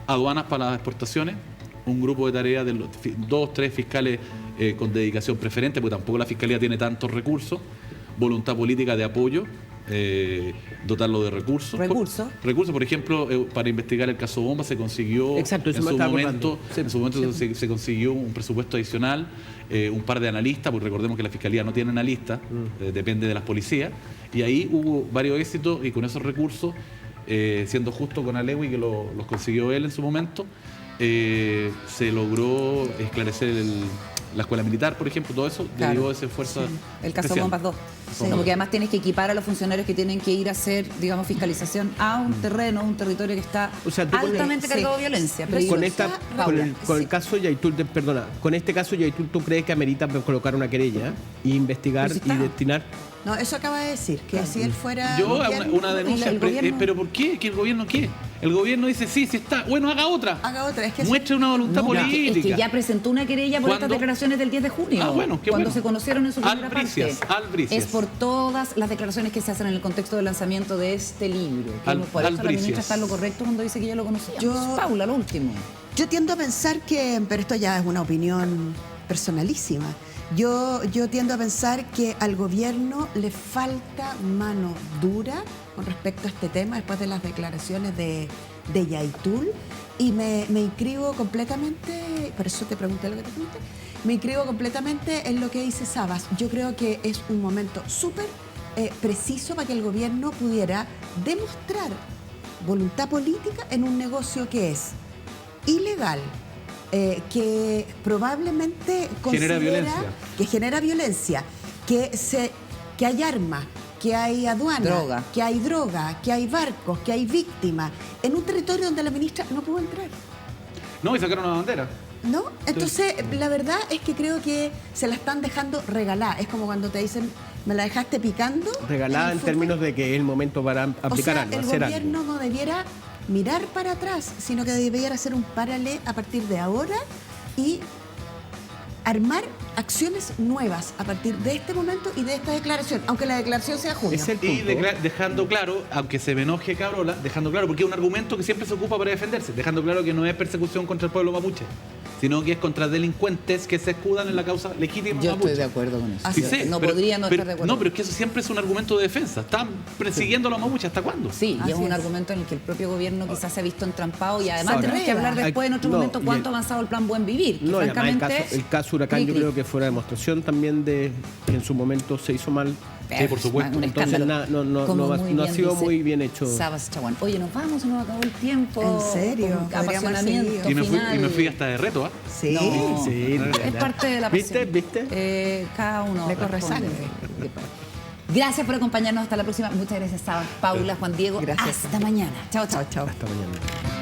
Aduanas para las exportaciones, un grupo de tareas de 2, 3 fiscales con dedicación preferente, porque tampoco la fiscalía tiene tantos recursos, voluntad política de apoyo, dotarlo de recursos. Recursos, por ejemplo, para investigar el caso Bomba se consiguió, en su momento se consiguió un presupuesto adicional, un par de analistas, porque recordemos que la fiscalía no tiene analistas, depende de las policías, y ahí hubo varios éxitos y con esos recursos, siendo justo con Alewi, que los consiguió él en su momento, se logró esclarecer la escuela militar, por ejemplo, todo eso derivó de esa fuerza. El caso Bombas 2. Como que además tienes que equipar a los funcionarios que tienen que ir a hacer, digamos, fiscalización a un terreno, un territorio que está altamente cargado de violencia. Con el caso Yaitul, perdona, con este caso Yaitul, ¿tú crees que amerita colocar una querella e investigar y destinar? No, eso acaba de decir, que si él fuera... Yo una denuncia, pero ¿por qué? ¿Que el gobierno qué? El gobierno dice, sí está, bueno, haga otra. Es que muestre una voluntad política. Es que ya presentó una querella por estas declaraciones del 10 de junio. Cuando se conocieron en su primera parte. Es por todas las declaraciones que se hacen en el contexto del lanzamiento de este libro. Por eso la ministra está en lo correcto cuando dice que ya lo conocía. Paula, lo último. Yo tiendo a pensar que, pero esto ya es una opinión personalísima, Yo tiendo a pensar que al gobierno le falta mano dura con respecto a este tema después de las declaraciones de Yaitul, y me inscribo completamente, por eso te pregunté lo que te pregunté, me inscribo completamente en lo que dice Sabas. Yo creo que es un momento súper preciso para que el gobierno pudiera demostrar voluntad política en un negocio que es ilegal, que probablemente Genera violencia. que genera violencia, que hay armas, que hay aduana, que hay droga, que hay barcos, que hay víctimas, en un territorio donde la ministra no pudo entrar. No, y sacaron una bandera. ¿No? Entonces, la verdad es que creo que se la están dejando regalada. Es como cuando te dicen, me la dejaste picando. Regalada en términos de que es el momento para aplicar algo, hacer algo. El gobierno no debiera mirar para atrás, sino que debiera hacer un paralelo a partir de ahora y armar acciones nuevas a partir de este momento y de esta declaración, aunque la declaración sea junio. Es el punto. Y dejando claro, aunque se me enoje Cabrola, dejando claro, porque es un argumento que siempre se ocupa para defenderse, dejando claro que no es persecución contra el pueblo mapuche, sino que es contra delincuentes que se escudan en la causa legítima Yo mapuche. estoy de acuerdo con eso. Sí, sí, no pero- podría no pero- estar de acuerdo. No, pero es que eso siempre es un argumento de defensa. Están persiguiendo a los mapuches, ¿hasta cuándo? Sí, y Así es un es. argumento en el que el propio gobierno quizás se ha visto entrampado, y además Ahora, tenemos que hablar después en otro no, momento y cuánto el- ha avanzado el plan Buen Vivir. Que No, y además francamente, el caso Huracán, yo creo que fue una demostración también de que en su momento se hizo mal. Sí, por supuesto. Un Entonces, escándalo. no Como ha muy no ha bien sido dice muy bien hecho. Sabas Chaguán. Oye, nos vamos, se nos acabó el tiempo. ¿En serio? Con Podríamos haber apasionamiento seguido. Y me fui final. hasta de reto, ¿ah? Sí. No. Sí, Es parte de la pasión. ¿Viste? Cada uno Le corre responde. sangre. Gracias por acompañarnos. Hasta la próxima. Muchas gracias, Sabas, Paula, Juan Diego. Gracias. Hasta mañana. Chao, chao. Chao. Hasta mañana.